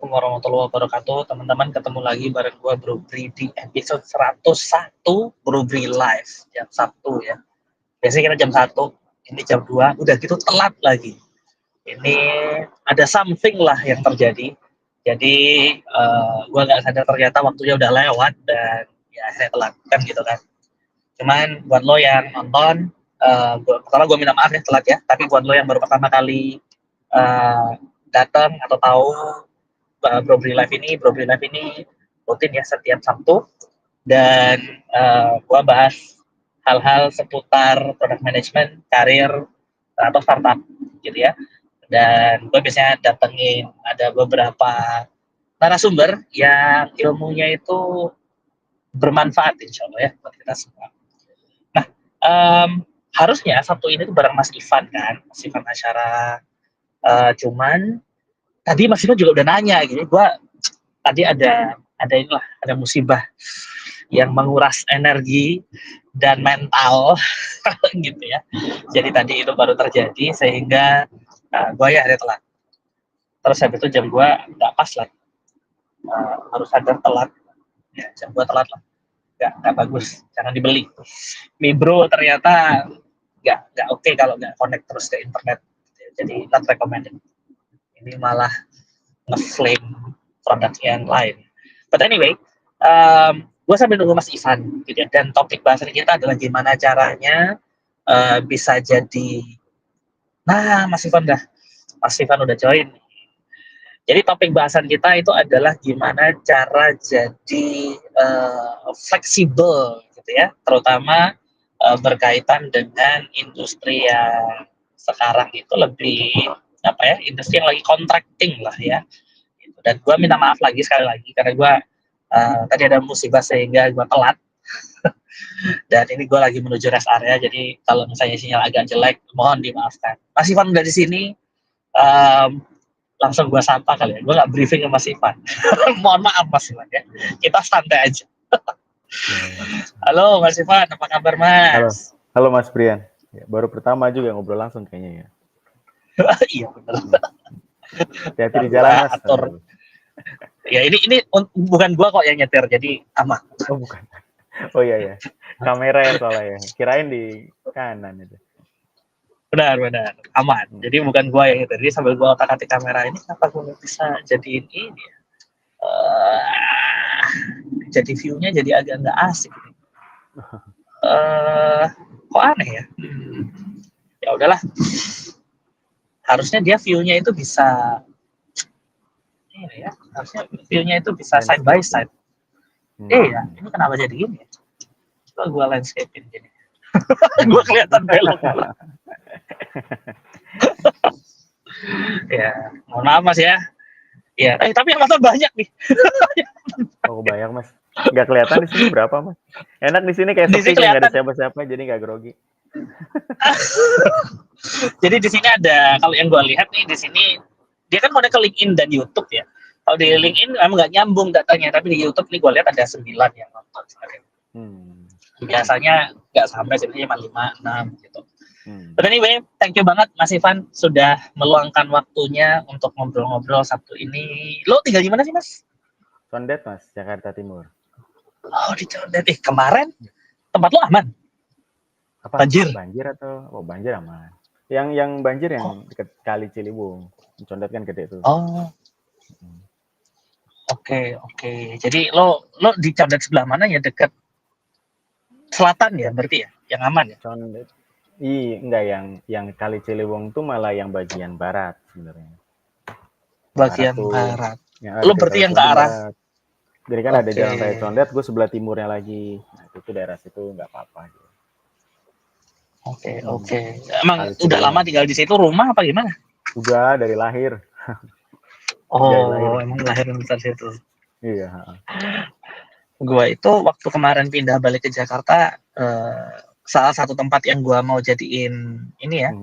warahmatullahi wabarakatuh. Teman-teman, ketemu lagi bareng gue Bro Bri di episode 101 Bro Bri Live jam Sabtu ya. Biasanya kita jam 1, ini jam 2, udah gitu telat lagi. Ini ada something lah yang terjadi. Jadi gue nggak sadar ternyata waktunya udah lewat dan ya akhirnya telat kan gitu kan. Cuman buat lo yang nonton, pertama gue minta maaf ya telat ya. Tapi buat lo yang baru pertama kali datang atau tahu Bro Bri Live ini rutin ya setiap Sabtu dan gua bahas hal-hal seputar product management, karir atau startup gitu ya. Dan gue biasanya datengin ada beberapa narasumber yang ilmunya itu bermanfaat insya Allah ya buat kita semua. Nah, harusnya Sabtu ini tuh bareng Mas Ivan kan, Mas Ivan Asyara. Cuman tadi Mas Ivan juga udah nanya gitu, gue tadi ada inilah, ada musibah yang menguras energi dan mental gitu ya. Jadi tadi itu baru terjadi sehingga gue ya hari telat. Terus habis itu jam gue nggak pas lah, harus sadar telat. Ya, jam gue telat lah, nggak bagus, jangan dibeli. Mi Bro ternyata nggak oke kalau nggak connect terus ke internet. Jadi not recommended. Ini malah nge-flame produk yang lain. But anyway, gue sambil nunggu Mas Ivan gitu ya. Dan topik bahasan kita adalah gimana caranya bisa jadi. Nah, Mas Ivan udah join. Jadi topik bahasan kita itu adalah gimana cara jadi fleksibel gitu ya, terutama berkaitan dengan industri yang sekarang itu lebih apa ya, industri yang lagi contracting lah ya. Dan gue minta maaf lagi sekali lagi karena gue tadi ada musibah sehingga gue telat. Dan ini gue lagi menuju rest area, jadi kalau misalnya sinyal agak jelek mohon dimaafkan. Mas Ivan udah di sini, langsung gue sapa kali ya, gue nggak briefing ke Mas Ivan. Mohon maaf Mas Ivan ya, kita santai aja. Halo Mas Ivan, apa kabar Mas? Halo Mas Brian, ya, baru pertama juga ngobrol langsung kayaknya ya. Iya benar. Hati-hati di jalan Mas. Atur. Ya ini bukan gua kok yang nyetir, jadi aman. Oh bukan. Oh iya. Kamera ya soalnya ya. Kirain di kanan itu. Benar, aman. Jadi bukan gua yang nyetir. Jadi sambil gua otak-atik kamera ini, kenapa gua bisa jadiin ini ya? Jadi view-nya jadi agak nggak asik. Kok aneh ya? Ya udahlah. Harusnya dia view-nya itu bisa ya, harusnya view-nya itu bisa side by side. Ya, ini kenapa jadi gini ya? Coba gue landscape-in gini. Gue kelihatan belok. Ya, mohon maaf Mas ya. Ya, tapi yang nonton banyak nih. Oh banyak Mas. Nggak kelihatan di sini berapa Mas? Enak di sini kayak sepi, nggak ada siapa-siapa, jadi nggak grogi. Jadi di sini ada, kalau yang gue lihat nih di sini dia kan model ke LinkedIn dan YouTube ya. Kalau di LinkedIn memang nggak nyambung datanya, tapi di YouTube nih gue lihat ada 9 yang nonton sekarang. Biasanya nggak sampai, sebenarnya cuma 5, 6 gitu. But anyway, thank you banget Mas Ivan sudah meluangkan waktunya untuk ngobrol-ngobrol Sabtu ini. Lo tinggal di mana sih Mas? Condet Mas, Jakarta Timur. Oh di Condet. Kemarin tempat lo aman? Apa? Banjir atau banjir aman. Yang banjir yang dekat Kali Ciliwung. Condet kan gede tuh. Oh. Oke. Jadi lo di Condet sebelah mana ya, dekat selatan ya berarti ya, yang aman ya? Condet. Enggak, yang Kali Ciliwung tuh malah yang bagian barat sebenarnya. Bagian barat. Ya, lo berarti yang ke arah. Jadi kan ada jalan raya Condet, gue sebelah timurnya lagi. Nah, itu daerah situ nggak apa-apa. Gitu. Oke. Emang udah lama tinggal di situ, rumah apa gimana? Udah dari lahir. Emang lahir di situ. Iya. Gua itu waktu kemarin pindah balik ke Jakarta, salah satu tempat yang gua mau jadiin ini ya,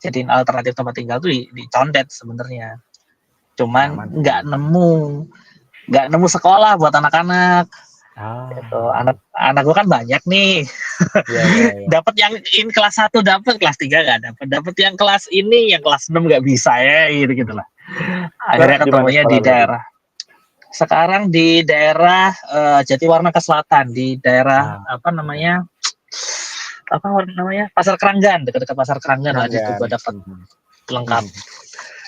jadiin alternatif tempat tinggal tuh di Condet sebenarnya. Cuman nggak nemu sekolah buat anak-anak. Gitu. Anak gue kan banyak nih. Dapat yang kelas 1 dapat, kelas 3 nggak dapat yang kelas ini, yang kelas 6 nggak bisa ya, gitu lah. Akhirnya ketemunya di daerah. Sekarang di daerah Jatiwarna ke selatan, di daerah apa Oke. namanya? Apa namanya? Pasar Keranggan, dekat-dekat Pasar Keranggan lah di situ Keranggan. gua dapat lengkap.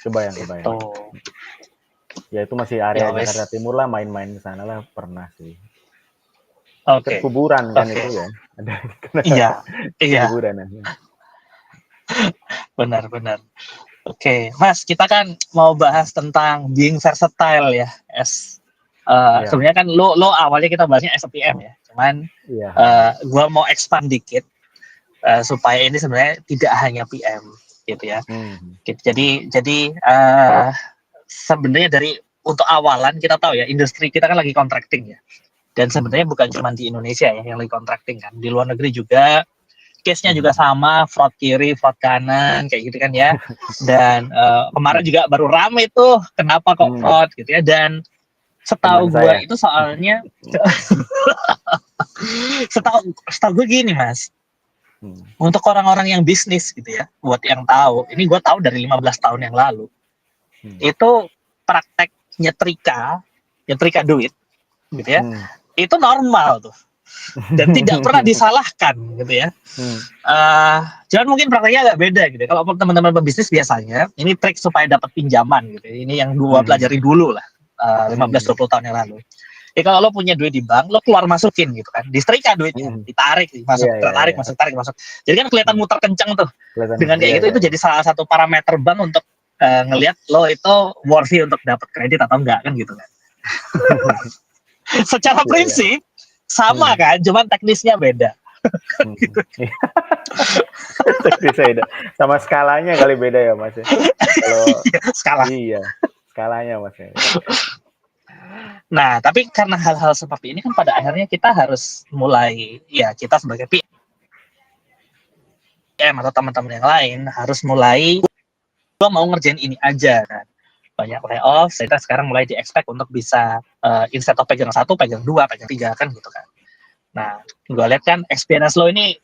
Kebayang. Tuh. Ya itu masih Ya area Jakarta wes. Timur lah, main-main ke sana lah pernah sih. Dekat Oke. kuburan kan Oke. itu ya. Ada Iya. Iya, kuburan. benar-benar. Oke, Mas, kita kan mau bahas tentang being versatile ya. Iya. Sebenarnya kan lo awalnya kita bahasnya SPM ya. Cuman Iya. gua mau expand dikit supaya ini sebenarnya tidak hanya PM gitu ya. Gitu. Jadi sebenarnya dari untuk awalan kita tahu ya industri kita kan lagi contracting ya. Dan sebenarnya bukan cuma di Indonesia ya yang lagi contracting kan. Di luar negeri juga case-nya juga sama, fraud kiri, fraud kanan, kayak gitu kan ya. Dan kemarin juga baru rame tuh, kenapa kok fraud gitu ya. Dan Teman setahu gue saya. itu soalnya, setahu gue gini mas, untuk orang-orang yang bisnis gitu ya, buat yang tahu, ini gue tahu dari 15 tahun yang lalu, itu praktek nyetrika duit gitu ya, itu normal tuh. Dan tidak pernah disalahkan gitu ya. Cuman mungkin prakteknya agak beda gitu. Kalau teman-teman pebisnis biasanya ini trik supaya dapat pinjaman gitu. Ini yang gua pelajari dulu lah 15-20 tahun yang lalu. Ya kalau lo punya duit di bank, lo keluar masukin gitu kan. Disetrika duitnya, ditarik, masuk, tarik, masuk, tarik, masuk. Jadi kan kelihatan muter kenceng tuh. Dengan kayak gitu itu jadi salah satu parameter bank untuk ngelihat lo itu worthy untuk dapat kredit atau enggak kan gitu kan. Secara prinsip sama kan, cuman teknisnya beda. Gitu. Teknisnya beda. Sama skalanya kali beda ya mas. Kalau skala. Iya, skalanya mas. Nah, tapi karena hal-hal seperti ini kan pada akhirnya kita harus mulai, ya kita sebagai PM atau teman-teman yang lain harus mulai, gue mau ngerjain ini aja kan. Banyak layoff, kita sekarang mulai di-expect untuk bisa instead of pegang 1, pegang 2, pegang 3 kan gitu kan. Nah, gue lihat kan experience lo ini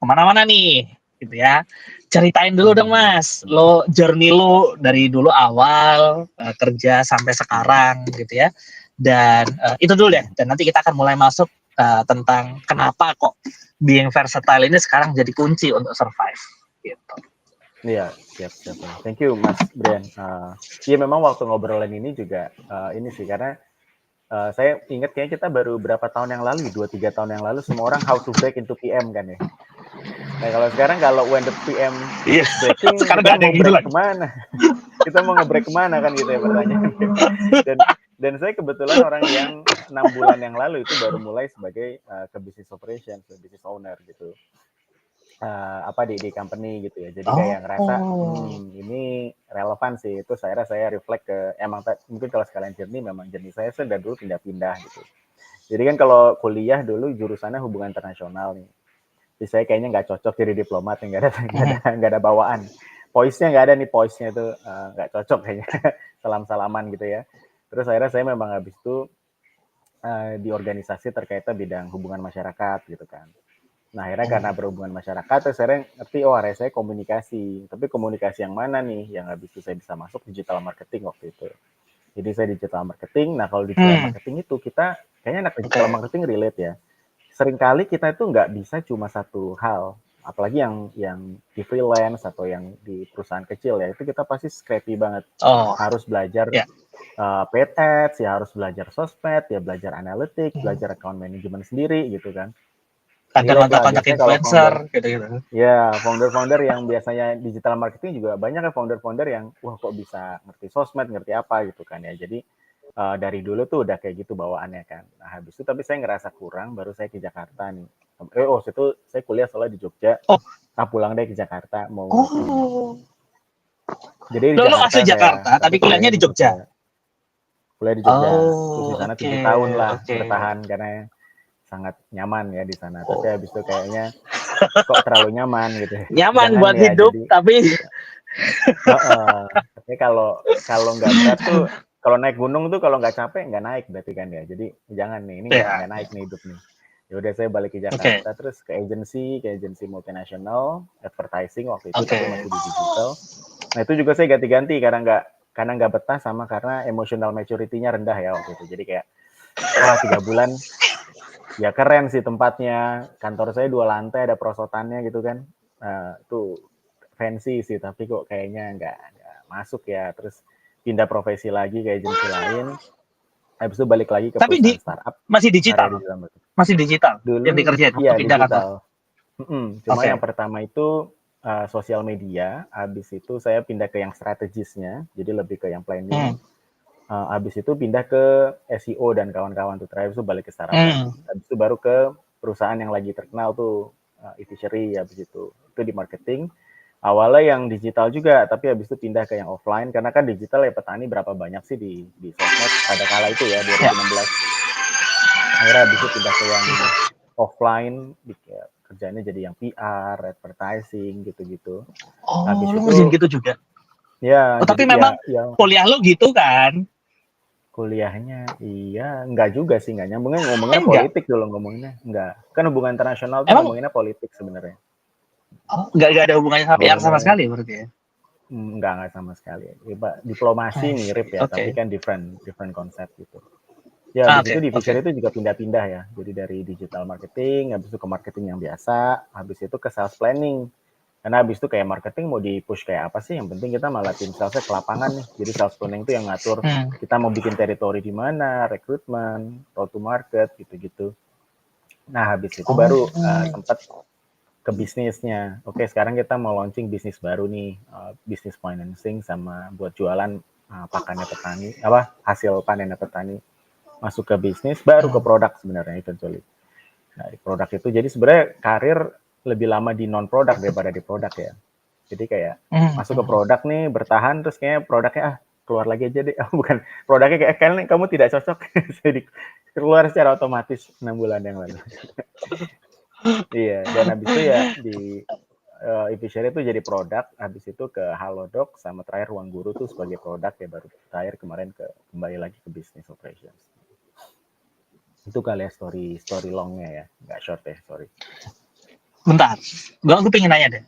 kemana-mana nih, gitu ya. Ceritain dulu dong mas, lo journey lo dari dulu awal kerja sampai sekarang gitu ya. Dan itu dulu deh. Dan nanti kita akan mulai masuk tentang kenapa kok being versatile ini sekarang jadi kunci untuk survive. Gitu. Iya, siap. Thank you Mas Brian. Iya memang waktu ngobrolin ini juga ini sih karena saya ingat kayaknya kita baru berapa tahun yang lalu, 2-3 tahun yang lalu semua orang how to break into PM kan ya. Nah kalau sekarang kalau when the PM is breaking, sekarang kita ada mau yang break lagi. kemana? Kita mau nge-break kemana kan gitu ya pertanyaan. Dan saya kebetulan orang yang 6 bulan yang lalu itu baru mulai sebagai ke business operation, business owner gitu. Di company gitu ya. Jadi kayak ngerasa ini relevan sih. Itu saya reflect ke emang mungkin kalau sekalian journey memang journey saya sudah dulu pindah-pindah gitu. Jadi kan kalau kuliah dulu jurusannya hubungan internasional nih. Jadi saya kayaknya nggak cocok jadi diplomat, nggak ada bawaan. Poise-nya nggak ada nih, poise-nya itu nggak cocok kayaknya. Salam-salaman gitu ya. Terus akhirnya saya memang habis itu di organisasi terkait bidang hubungan masyarakat gitu kan. Nah akhirnya karena berhubungan masyarakat, terus saya ngerti area saya komunikasi. Tapi komunikasi yang mana nih? Yang habis itu saya bisa masuk digital marketing waktu itu. Jadi saya digital marketing. Nah kalau digital marketing itu kita kayaknya anak digital marketing relate ya. Seringkali kita itu nggak bisa cuma satu hal. Apalagi yang di freelance atau yang di perusahaan kecil ya. Itu kita pasti scrappy banget. Harus belajar paid ads, ya harus belajar sosmed, ya belajar analytics, belajar account management sendiri gitu kan. Kadang kontak Biasanya kalau influencer gitu-gitu. Ya, founder-founder yang biasanya digital marketing juga banyak ya founder-founder yang wah kok bisa ngerti sosmed, ngerti apa gitu kan ya. Jadi dari dulu tuh udah kayak gitu bawaannya kan. Nah, habis itu tapi saya ngerasa kurang baru saya ke Jakarta nih. Itu saya kuliah soalnya di Jogja. Nah, pulang deh ke Jakarta mau Jadi di Lo Jakarta asli Jakarta, tapi kuliahnya di Jogja. Kuliah di Jogja. Terus di sana 7 tahun lah bertahan karena sangat nyaman ya di sana. Tapi habis itu kayaknya kok terlalu nyaman gitu. Nyaman Jangan buat ya, hidup, jadi tapi tapi kalau nggak berat tuh, kalau naik gunung tuh kalau nggak capek nggak naik berarti kan ya. Jadi jangan nih, ini nggak naik nih hidup nih. Ya udah saya balik ke Jakarta terus ke agensi multinasional advertising waktu itu tapi masih di digital. Nah itu juga saya ganti-ganti karena karena nggak betah sama karena emotional maturity-nya rendah ya waktu itu. Jadi kayak wah 3 bulan ya keren sih tempatnya. Kantor saya 2 lantai ada perosotannya gitu kan. Itu fancy sih tapi kok kayaknya nggak masuk ya. Terus pindah profesi lagi ke agensi lain. Habis itu balik lagi ke Tapi perusahaan startup masih area digital, digital marketing. masih digital yang Dulu dikerjain waktu iya pindah kantor. digital. Cuma yang Oke. pertama itu sosial media, habis itu saya pindah ke yang strategisnya, jadi lebih ke yang planning. Hmm. Habis itu pindah ke SEO dan kawan-kawan tuh, terakhir itu balik ke startup lagi. Hmm. Habis itu baru ke perusahaan yang lagi terkenal tuh, Evichery, habis itu di marketing. Awalnya yang digital juga, tapi habis itu pindah ke yang offline, karena kan digital ya petani berapa banyak sih di sosmed pada kala itu ya, Ya. 2016. Akhirnya habis itu pindah ke yang offline, kerjanya jadi yang PR, advertising gitu-gitu. Oh, Habis lu itu ngerjain gitu juga. ya Oh, jadi tapi ya memang ya kuliah lu gitu kan? kuliahnya iya enggak juga sih, enggak nyambungnya, ngomonginnya Enggak. politik dulu ngomonginnya. Enggak. Kan hubungan internasional tuh Emang ngomonginnya politik sebenarnya. enggak ada hubungannya sama PR sama Ngomongnya sekali berarti ya? enggak sama sekali. Ya, Pak, diplomasi I mirip see. ya, tapi Oke. kan different different konsep gitu. Ya, habis itu Oke, di oke. Fisher itu juga pindah-pindah ya. Jadi dari digital marketing, habis itu ke marketing yang biasa, habis itu ke sales planning. Karena habis itu kayak marketing mau di-push kayak apa sih, yang penting kita malah tim salesnya ke lapangan nih. Jadi sales planning itu yang ngatur Hmm. kita mau bikin teritori di mana, rekrutmen, road to market, gitu-gitu. Nah, habis itu Oh. baru sempat ke bisnisnya. Oke, sekarang kita mau launching bisnis baru nih, bisnis financing sama buat jualan pakannya petani, apa hasil panennya petani. Masuk ke bisnis, baru ke Hmm. produk sebenarnya eventually. Nah, di produk itu jadi sebenarnya karir lebih lama di non produk daripada di produk ya. Jadi kayak Hmm. masuk ke produk nih, bertahan terus kayak produknya keluar lagi aja deh. Bukan produknya kayak kalian kamu tidak cocok. Jadi keluar secara otomatis 6 bulan yang lalu. Iya, dan habis itu ya di Evision itu jadi produk, habis itu ke Halodoc sama terakhir Ruang Guru tuh sebagai produk ya baru terakhir kemarin kembali lagi ke business operations. Itu kali ya story longnya ya, nggak short ya, sorry. Bentar. Gue pengen nanya deh.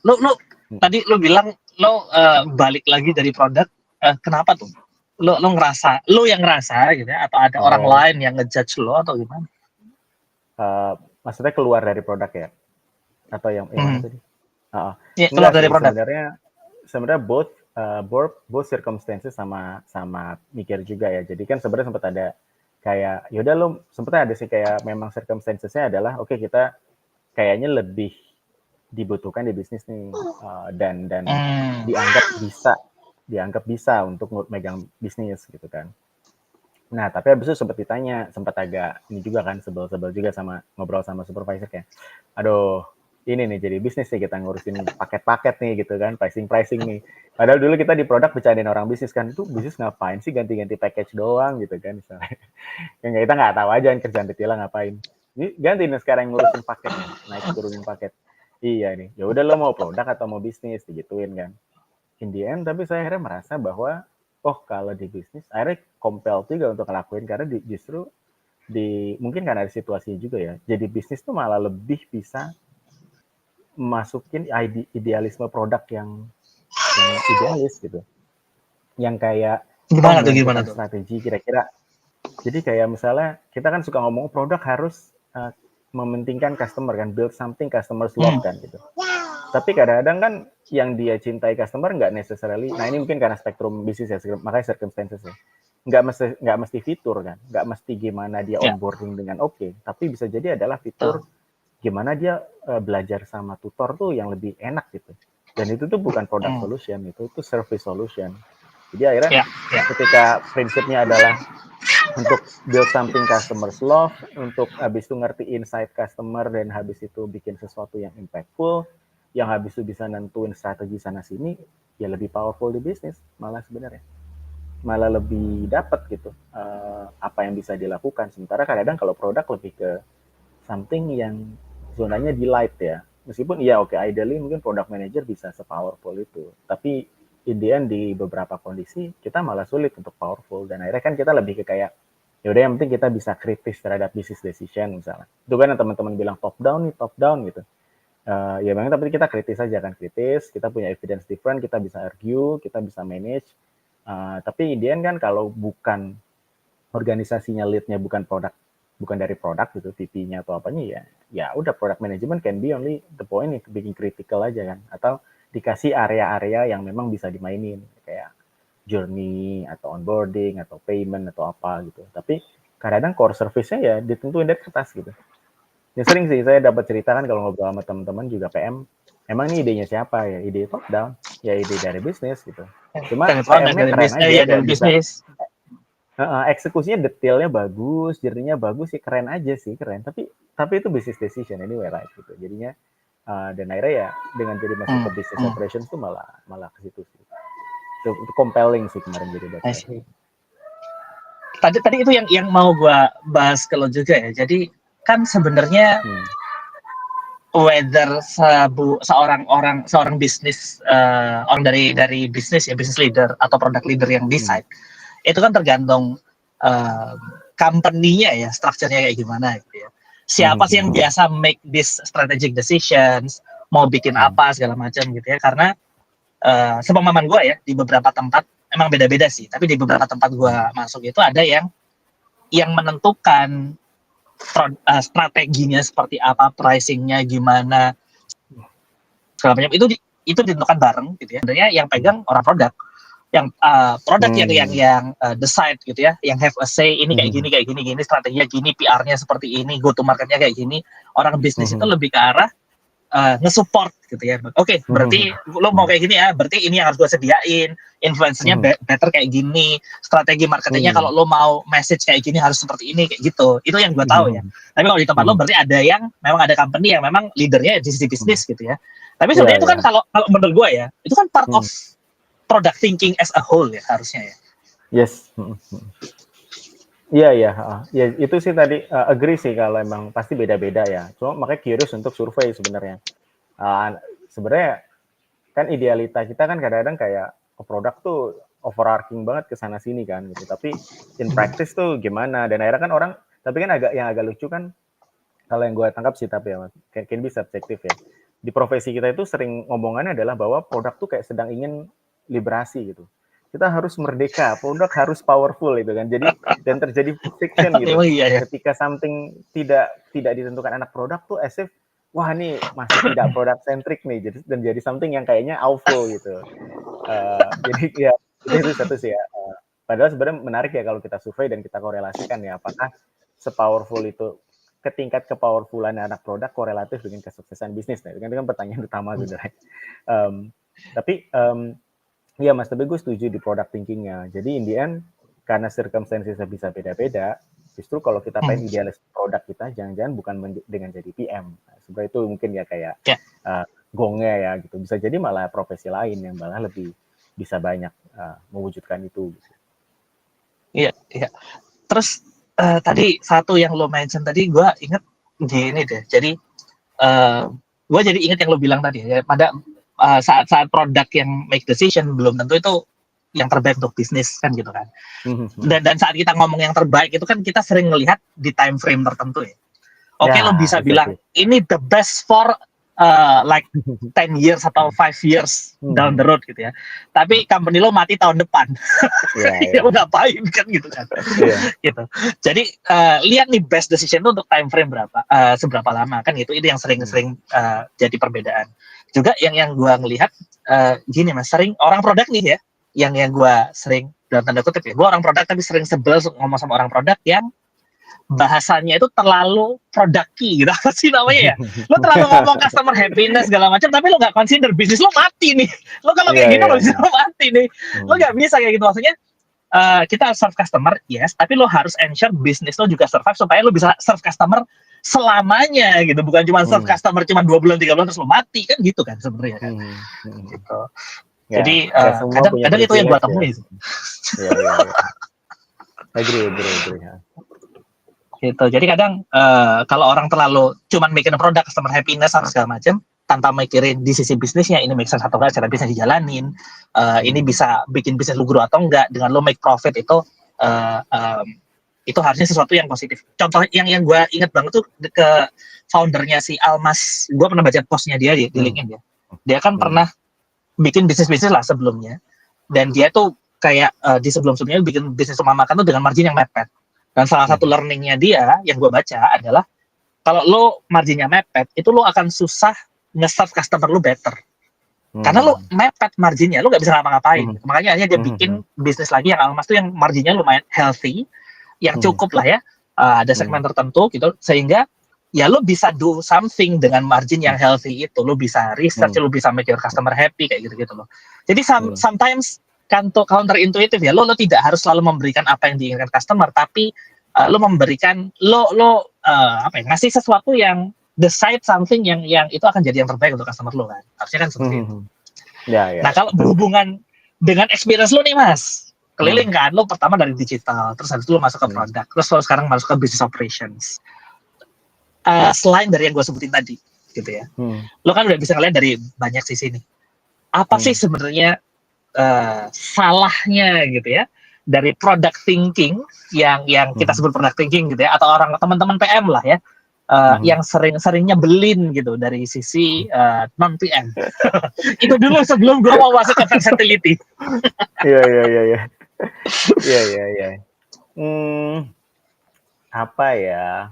Tadi lu bilang lo balik lagi dari produk. Kenapa tuh? Lo ngerasa, lo yang ngerasa gitu ya, atau ada orang Oh, lain yang ngejudge lo atau gimana? uh, maksudnya keluar dari produk ya? Atau yang mana Hmm. tadi? Uh, Ya, keluar enggak dari sih, produk. sebenarnya both circumstances sama mikir juga ya. Jadi kan sebenarnya sempat ada kayak yaudah lo sempetnya ada sih kayak memang circumstancesnya adalah oke, kita kayaknya lebih dibutuhkan di bisnis nih, dan Hmm. dianggap bisa untuk megang bisnis gitu kan. Nah, tapi habis itu sempat ditanya, sempat agak ini juga kan, sebel-sebel juga sama ngobrol sama supervisor kayak, aduh, ini nih jadi bisnis sih kita ngurusin paket-paket nih gitu kan, pricing nih. Padahal dulu kita di produk bercandain orang bisnis kan, itu bisnis ngapain sih ganti-ganti package doang gitu kan misalnya. Yang kita nggak tahu aja kan kerjaan detailnya ngapain. Ini ganti nih sekarang ngurusin paketnya, naik turunin paket. Iya nih, ya udah lo mau produk atau mau bisnis digituin kan. In the end, tapi saya akhirnya merasa bahwa oh kalau di bisnis akhirnya compelled juga untuk ngelakuin karena justru mungkin karena ada situasinya juga ya. Jadi bisnis tuh malah lebih bisa masukin idealisme produk yang idealis gitu. Yang kayak oh Gimana menentukan tuh? strategi kira-kira. Jadi kayak misalnya kita kan suka ngomong produk harus mementingkan customer kan, build something customers love Hmm. kan gitu. Tapi kadang-kadang kan yang dia cintai customer nggak necessarily, nah ini mungkin karena spektrum bisnis ya, makanya circumstances ya. Nggak mesti fitur kan, nggak mesti gimana dia Ya. onboarding dengan oke, tapi bisa jadi adalah fitur Tuh. gimana dia belajar sama tutor tuh yang lebih enak gitu. Dan itu tuh bukan product Hmm. solution, itu service solution. Jadi akhirnya Ya, ya. ketika prinsipnya adalah untuk build something customers love, untuk habis itu ngerti insight customer dan habis itu bikin sesuatu yang impactful, yang habis itu bisa nentuin strategi sana sini, ya lebih powerful di bisnis malah sebenarnya. Malah lebih dapat gitu apa yang bisa dilakukan. Sementara kadang-kadang kalau produk lebih ke something yang zonanya di light ya. Meskipun iya oke, ideally mungkin product manager bisa se-powerful itu. Tapi in the end di beberapa kondisi kita malah sulit untuk powerful dan akhirnya kan kita lebih ke kayak ya udah yang penting kita bisa kritis terhadap business decision misalnya. Itu kan yang teman-teman bilang top down gitu. Ya memang tapi kita kritis aja kan, kritis, kita punya evidence different, kita bisa argue, kita bisa manage, Tapi Indian kan kalau bukan organisasinya lead-nya bukan dari produk gitu, VP-nya atau apanya ya udah product management can be only the point nih, bikin critical aja kan, atau dikasih area-area yang memang bisa dimainin kayak journey atau onboarding atau payment atau apa gitu. Tapi kadang-kadang core service-nya ya ditentuin dari kertas gitu. Ya sering sih saya dapat cerita kan kalau ngobrol sama teman-teman juga PM, emang ini idenya siapa ya? Ide top down, ya ide dari bisnis gitu. Cuma PM-nya keren aja dan bisa eksekusinya detailnya bagus, jerninya bagus sih, keren aja sih, keren. Tapi itu business decision anyway, right gitu. Jadinya dan akhirnya ya dengan jadi masuk ke business operations tuh malah ke situ sih. Itu compelling sih kemarin jadi buat saya. Tadi itu yang mau gue bahas ke lo juga ya. Jadi kan sebenarnya whether seorang bisnis orang dari bisnis ya, business leader atau product leader yang decide itu kan tergantung company-nya ya, structure-nya kayak gimana gitu ya. Siapa sih yang biasa make this strategic decisions, mau bikin apa segala macam gitu ya. Karena sepemahaman gue ya, di beberapa tempat emang beda-beda sih, tapi di beberapa tempat gue masuk itu ada yang menentukan strateginya seperti apa, pricingnya gimana, segala macam itu ditentukan bareng gitu ya. Sebenarnya yang pegang orang produk, yang produk yang decide gitu ya, yang have a say, ini kayak gini, strateginya gini, PR-nya seperti ini, go to market-nya kayak gini. Orang bisnis itu lebih ke arah nge-support gitu ya. Oke, berarti lo mau kayak gini ya, berarti ini yang harus gue sediain, influencer-nya better kayak gini, strategi marketingnya kalau lo mau message kayak gini harus seperti ini, kayak gitu. Itu yang gue tahu ya. Tapi kalau di tempat lo berarti ada yang memang ada company yang memang leadernya di sisi bisnis gitu ya. Tapi sebenarnya itu kan kalau menurut gue ya, itu kan part of product thinking as a whole ya harusnya ya. Yes. Iya, itu sih tadi agree sih kalau emang pasti beda-beda ya. Cuma makanya curious untuk survei sebenarnya. Sebenarnya kan idealita kita kan kadang-kadang kayak produk tuh overarching banget ke sana sini kan gitu. Tapi in practice tuh gimana? Dan akhirnya kan orang, tapi kan agak lucu kan kalau yang gue tangkap sih, tapi ya can be subjektif ya. Di profesi kita itu sering ngomongannya adalah bahwa produk tuh kayak sedang ingin liberasi gitu. Kita harus merdeka, produk harus powerful itu kan. Jadi dan terjadi friction gitu. Ketika something tidak ditentukan anak produk tuh as if wah nih masih tidak product centric nih, jadi something yang kayaknya awful gitu. Jadi ya itu satu sih ya. Padahal sebenarnya menarik ya kalau kita survei dan kita korelasikan ya, apakah sepowerful itu ke tingkat kepowerfulan anak produk korelatif dengan kesuksesan bisnis. Nah, itu kan pertanyaan utama sebenarnya. Tapi ya Mas, tapi gue setuju di product thinking-nya. Jadi in the end, karena circumstances bisa beda-beda, justru kalau kita pengen idealis produk kita, jangan-jangan bukan dengan jadi PM. Nah, sebenarnya itu mungkin ya kayak gongnya ya gitu. Bisa jadi malah profesi lain yang malah lebih bisa banyak mewujudkan itu. Gitu. Iya. Terus tadi satu yang lo mention tadi, gue inget gini deh. Jadi gue jadi inget yang lo bilang tadi ya, pada saat produk yang make decision belum tentu itu yang terbaik untuk bisnis kan gitu kan. Dan saat kita ngomong yang terbaik itu kan kita sering melihat di time frame tertentu ya. Oke, lo bisa bilang ini the best for like 10 years atau 5 years down the road gitu ya. Tapi company lo mati tahun depan. Ya lo ngapain kan gitu kan. Gitu. Jadi lihat nih best decision itu untuk time frame berapa, seberapa lama kan gitu. Itu yang sering-sering jadi perbedaan. Juga yang gue ngelihat gini Mas, sering orang produk nih ya, yang gue sering dalam tanda kutip ya, gue orang produk tapi sering sebel ngomong sama orang produk yang bahasanya itu terlalu product-y gitu, apa sih namanya ya? Lo terlalu ngomong customer happiness segala macam, tapi lo nggak consider bisnis lo mati nih. Lo kalau kayak gitu bisnis lo mati nih. Lo nggak bisa kayak gitu, maksudnya kita serve customer, yes, tapi lo harus ensure bisnis lo juga survive supaya lo bisa serve customer selamanya gitu, bukan cuma serve customer cuma 2 bulan 3 bulan terus lo mati kan gitu kan sebenarnya kan. Gitu. Ya, jadi kadang itu yang gue temui. Agree. Gitu. Jadi kadang kalau orang terlalu cuman mikirin produk, customer happiness atau segala macam tanpa mikirin di sisi bisnisnya ini make sense atau enggak, cara bisa dijalanin, ini bisa bikin bisnis lu grow atau enggak, dengan lo make profit itu harusnya sesuatu yang positif. Contoh yang gue ingat banget tuh ke foundernya si Almas, gue pernah baca postnya dia di LinkedIn ya. Dia kan pernah bikin bisnis lah sebelumnya, dan dia tuh kayak di sebelum-sebelumnya bikin bisnis rumah makan tuh dengan margin yang mepet. Dan salah satu learningnya dia yang gue baca adalah kalau lo marginnya mepet, itu lo akan susah nge-serve customer lo better. Karena lo mepet marginnya, lo nggak bisa ngapa-ngapain. Makanya akhirnya dia bikin bisnis lagi yang Almas tuh yang marginnya lumayan healthy, yang cukup lah ya, ada segmen tertentu gitu, sehingga ya lo bisa do something dengan margin yang healthy itu. Lo bisa research, lo bisa make your customer happy kayak gitu-gitu loh. Jadi sometimes counter intuitive ya, lo tidak harus selalu memberikan apa yang diinginkan customer, tapi lo memberikan apa ya, ngasih sesuatu yang decide something yang itu akan jadi yang terbaik untuk customer lo kan. Harusnya kan seperti itu. Ya. Nah, kalau berhubungan dengan experience lo nih Mas, keliling kan, lo pertama dari digital, terus habis itu lo masuk ke produk, terus lo sekarang masuk ke business operations. Selain dari yang gue sebutin tadi, gitu ya, lo kan udah bisa ngeliat dari banyak sisi nih. Apa sih sebenarnya salahnya gitu ya dari product thinking yang kita sebut product thinking gitu ya, atau orang teman-teman PM lah ya, yang sering-seringnya belin gitu dari sisi non PM. Itu dulu sebelum gue mau masuk ke versatility. Iya. Apa ya?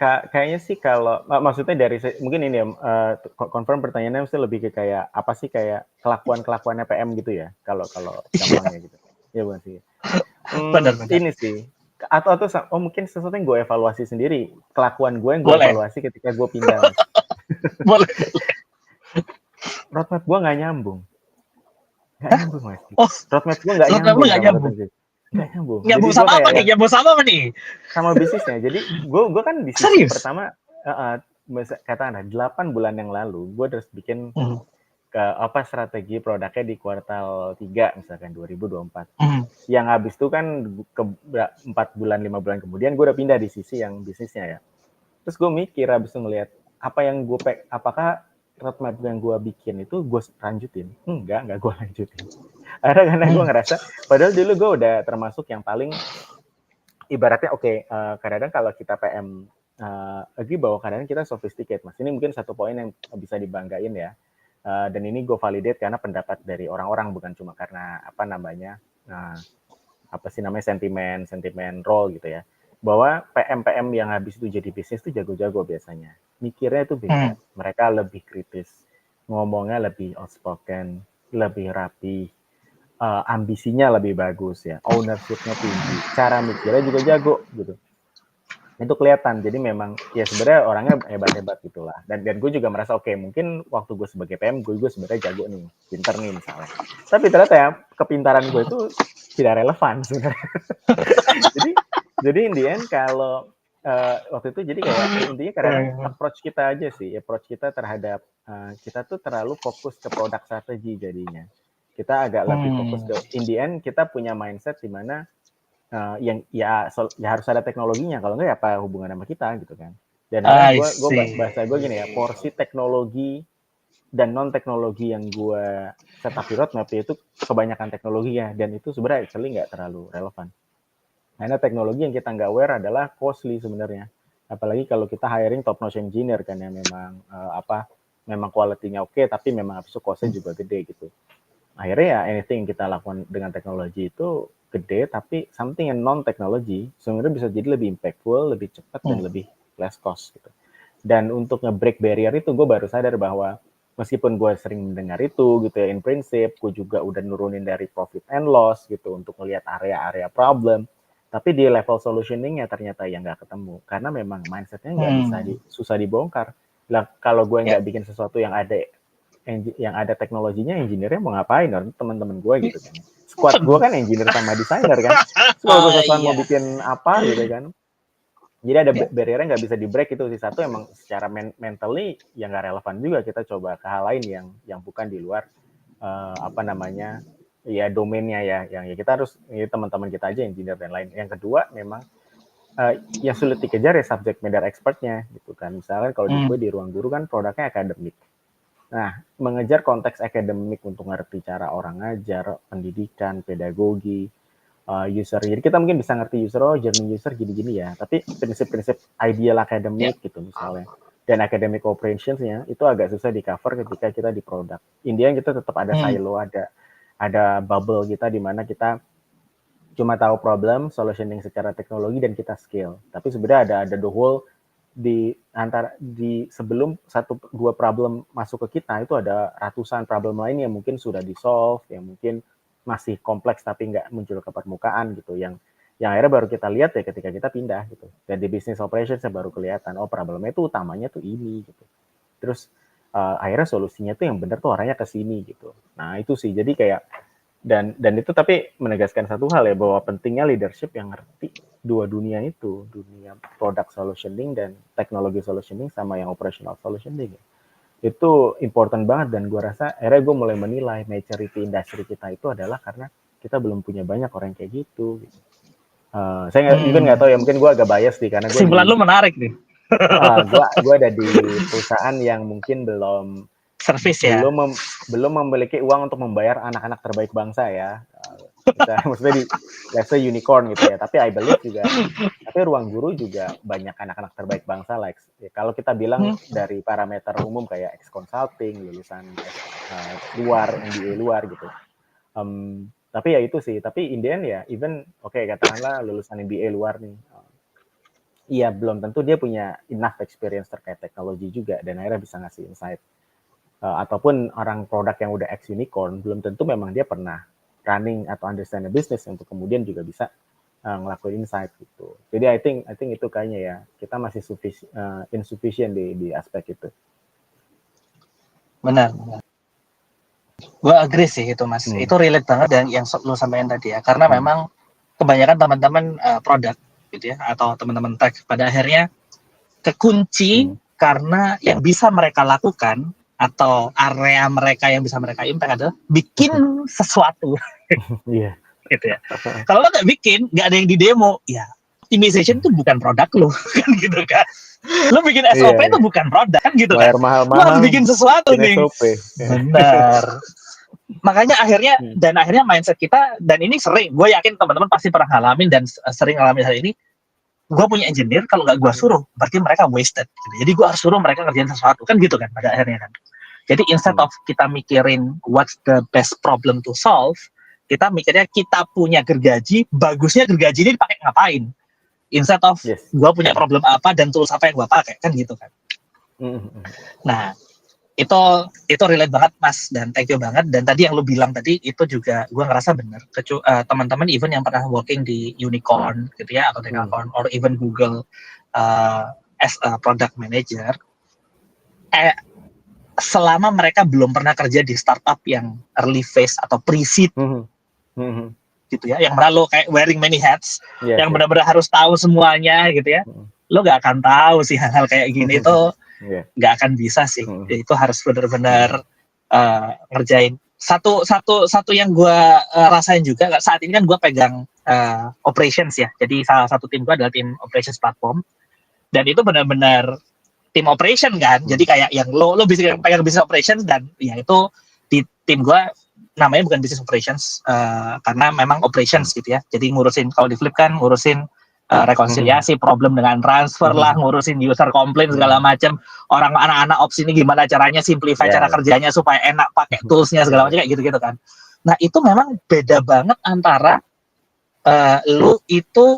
Kayaknya sih kalau maksudnya dari mungkin ini ya, confirm pertanyaannya mesti lebih ke kayak apa sih kayak kelakuannya PM gitu ya, kalau gampangnya gitu. Iya bukan sih. Benar. Ini sih atau mungkin sesuatu yang gue evaluasi sendiri, kelakuan gue yang gue evaluasi ketika gue pindah. Boleh. Roadmap gue nggak nyambung Mas. Roadmap gue nggak nyambung. Nyambung sama apa nih? Nyambung sama apa nih? Sama bisnisnya. Jadi gue kan di sisi pertama, katakanlah 8 bulan yang lalu, gue terus bikin strategi produknya di kuartal 3 misalkan 2024. Yang habis itu kan ke 4 bulan 5 bulan kemudian gue udah pindah di sisi yang bisnisnya ya. Terus gue mikir habis itu ngelihat apakah roadmap yang gue bikin itu gue lanjutin? Enggak gue lanjutin. Karena gue ngerasa padahal dulu gue udah termasuk yang paling ibaratnya kadang-kadang kalau kita PM lagi bahwa kadang-kadang kita sophisticated Mas. Ini mungkin satu poin yang bisa dibanggain ya. Dan ini gue validate karena pendapat dari orang-orang, bukan cuma karena sentimen role gitu ya, bahwa PM yang habis itu jadi bisnis itu jago-jago biasanya, mikirnya itu beda, mereka lebih kritis, ngomongnya lebih outspoken, lebih rapi, ambisinya lebih bagus ya, ownership-nya tinggi, cara mikirnya juga jago gitu. Itu kelihatan. Jadi memang ya sebenarnya orangnya hebat-hebat gitulah. Dan gue juga merasa mungkin waktu gue sebagai PM gue sebenarnya jago nih, pinter nih misalnya. Tapi ternyata ya kepintaran gue itu tidak relevan sebenarnya. jadi in the end kalau waktu itu jadi kayak intinya karena approach kita aja sih, approach kita terhadap kita tuh terlalu fokus ke produk strategi jadinya. Kita agak lebih fokus ke in the end kita punya mindset di mana yang harus ada teknologinya, kalau enggak ya apa hubungan sama kita gitu kan. Dan bahasa gue gini ya, porsi teknologi dan non teknologi yang gue setup di roadmap itu kebanyakan teknologi ya, dan itu sebenarnya actually nggak terlalu relevan. Karena teknologi yang kita nggak aware adalah costly sebenarnya, apalagi kalau kita hiring top notch engineer kan yang memang memang quality-nya oke, tapi memang habis itu cost-nya juga gede gitu. Akhirnya ya anything yang kita lakukan dengan teknologi itu gede, tapi something yang non-teknologi sebenarnya bisa jadi lebih impactful, lebih cepat, dan lebih less cost gitu. Dan untuk nge-break barrier itu, gue baru sadar bahwa meskipun gue sering mendengar itu gitu ya, in principle, gue juga udah nurunin dari profit and loss gitu untuk melihat area-area problem, tapi di level solutioning-nya ternyata yang nggak ketemu, karena memang mindset-nya nggak bisa susah dibongkar. Lah kalau gue nggak bikin sesuatu yang ada teknologinya, engineer-nya mau ngapain? Teman-teman gue gitu kan. Squad gue kan engineer sama desainer kan. Kalau gue sesuatu mau bikin apa gitu kan. Jadi ada barrier-nya nggak bisa di-break itu sih. Satu emang secara mentally yang nggak relevan juga, kita coba ke hal lain yang bukan di luar ya domainnya ya. Yang kita harus, teman-teman kita aja engineer dan lain. Yang kedua memang yang sulit dikejar ya subject matter expert-nya gitu kan. Misalnya kalau di ruang guru kan produknya akademik. Nah, mengejar konteks akademik untuk ngerti cara orang ngajar, pendidikan, pedagogi, user. Jadi kita mungkin bisa ngerti journey user gini-gini ya, tapi prinsip-prinsip ideal akademik gitu misalnya. Dan academic operations-nya itu agak susah di-cover ketika kita di produk. Intinya kita tetap ada silo, ada ada bubble kita di mana kita cuma tahu problem solutioning secara teknologi dan kita scale. Tapi sebenarnya ada the whole di sebelum 1-2 problem masuk ke kita itu ada ratusan problem lain yang mungkin sudah di solve, yang mungkin masih kompleks tapi nggak muncul ke permukaan gitu, yang akhirnya baru kita lihat ya ketika kita pindah gitu. Dan di business operations baru kelihatan, oh problemnya itu utamanya tuh ini gitu. Terus akhirnya solusinya tuh yang benar tuh arahnya ke sini gitu. Nah itu sih, jadi kayak dan itu tapi menegaskan satu hal ya, bahwa pentingnya leadership yang ngerti dua dunia itu, dunia product solutioning dan teknologi solutioning sama yang operational solutioning. Itu important banget, dan gue rasa akhirnya gue mulai menilai maturity industri kita itu adalah karena kita belum punya banyak orang kayak gitu. Saya even nggak tahu ya, mungkin gue agak bias nih karena gue Kesimpulan lu menarik nih. gue ada di perusahaan yang mungkin belum Service ya. belum memiliki uang untuk membayar anak-anak terbaik bangsa ya. Maksudnya di let's say unicorn gitu ya. Tapi I believe juga, tapi ruang guru juga banyak anak-anak terbaik bangsa like ya, kalau kita bilang dari parameter umum kayak ex consulting, lulusan luar, MBA luar gitu. Tapi ya itu sih, tapi in the end ya even katakanlah lulusan MBA luar nih. Iya, belum tentu dia punya enough experience terkait teknologi juga dan akhirnya bisa ngasih insight. Ataupun orang produk yang udah ex unicorn belum tentu memang dia pernah running atau understand the business untuk kemudian juga bisa ngelakuin insight gitu. Jadi I think itu kayaknya ya kita masih insufficient di aspek itu. Benar. Gue agree sih itu Mas. Itu relate banget dengan yang lu sampaikan tadi ya. Karena memang kebanyakan teman-teman produk gitu ya atau teman-teman tech pada akhirnya kekunci karena yang bisa mereka lakukan atau area mereka yang bisa mereka impact adalah bikin sesuatu. Iya. Gitu ya. Kalau lo nggak bikin, nggak ada yang di demo, ya optimization itu bukan produk lo, kan gitu kan. Lo bikin SOP itu bukan produk, kan gitu kan. Lo harus bikin sesuatu nih. Benar. Makanya akhirnya mindset kita, dan ini sering, gue yakin teman-teman pasti pernah ngalamin dan sering ngalamin hal ini. Gue punya engineer, kalau nggak gue suruh, berarti mereka wasted. Gitu. Jadi gue harus suruh mereka ngerjain sesuatu, kan gitu kan pada akhirnya kan. Jadi instead of kita mikirin what's the best problem to solve, kita mikirnya kita punya gergaji, bagusnya gergaji ini dipakai ngapain? Instead of gue punya problem apa dan tools apa yang gue pakai, kan gitu kan. Nah, itu relate banget Mas, dan thank you banget. Dan tadi yang lu bilang tadi itu juga gue ngerasa benar. Teman-teman even yang pernah working di unicorn gitu ya atau decacorn or even Google as a product manager, selama mereka belum pernah kerja di startup yang early phase atau pre-seed gitu ya, yang lo kayak wearing many hats, yang benar-benar harus tahu semuanya gitu ya, lo gak akan tahu sih hal-hal kayak gini itu gak akan bisa sih. Itu harus benar-benar ngerjain. Satu yang gue rasain juga saat ini kan gue pegang operations ya, jadi salah satu tim gue adalah tim operations platform, dan itu benar-benar tim operation kan, jadi kayak yang lo bisa pegang business operations, dan ya itu di tim gue namanya bukan business operations karena memang operations gitu ya, jadi ngurusin, kalau di flip kan ngurusin rekonsiliasi problem dengan transfer lah, ngurusin user complaint segala macam, anak-anak ops ini gimana caranya simplify cara kerjanya supaya enak pakai toolsnya segala macam kayak gitu-gitu kan. Nah itu memang beda banget antara lu itu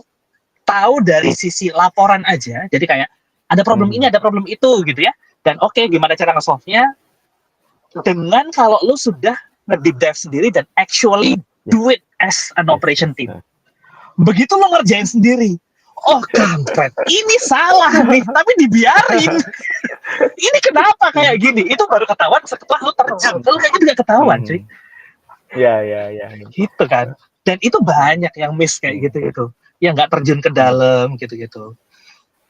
tahu dari sisi laporan aja, jadi kayak ada problem ini, ada problem itu gitu ya, dan gimana cara nge-solve-nya, dengan kalau lu sudah nge-deep dive sendiri dan actually do it as an operation team. Begitu lu ngerjain sendiri, kampret, ini salah nih, tapi dibiarin. Ini kenapa kayak gini? Itu baru ketahuan setelah lu terjun. Kalau kayaknya juga ketahuan, cuy. Iya. Gitu kan. Dan itu banyak yang miss kayak gitu-gitu. Yang nggak terjun ke dalam gitu-gitu.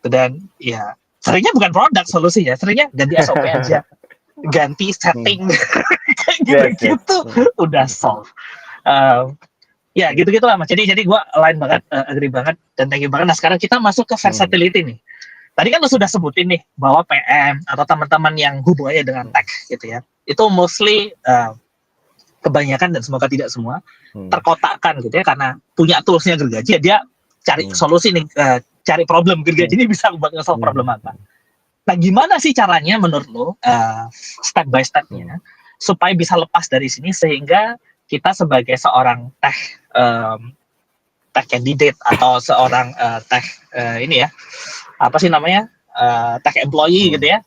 Dan ya seringnya bukan produk solusinya, seringnya ganti SOP aja, ganti setting, kayak gitu udah solve. Ya gitu-gitu lah Mas. Jadi gue align banget, agree banget, dan thank you banget. Nah sekarang kita masuk ke versatility nih. Tadi kan lo sudah sebutin nih bahwa PM atau teman-teman yang hubungannya dengan tech gitu ya, itu mostly kebanyakan dan semoga tidak semua terkotakkan gitu ya, karena punya toolsnya gergaji, dia cari solusi nih, cari problem gergaji ini bisa buat nge-solve problem apa. Nah gimana sih caranya menurut lo step by stepnya supaya bisa lepas dari sini sehingga kita sebagai seorang tech candidate atau seorang tech ini ya, apa sih namanya, tech employee gitu ya,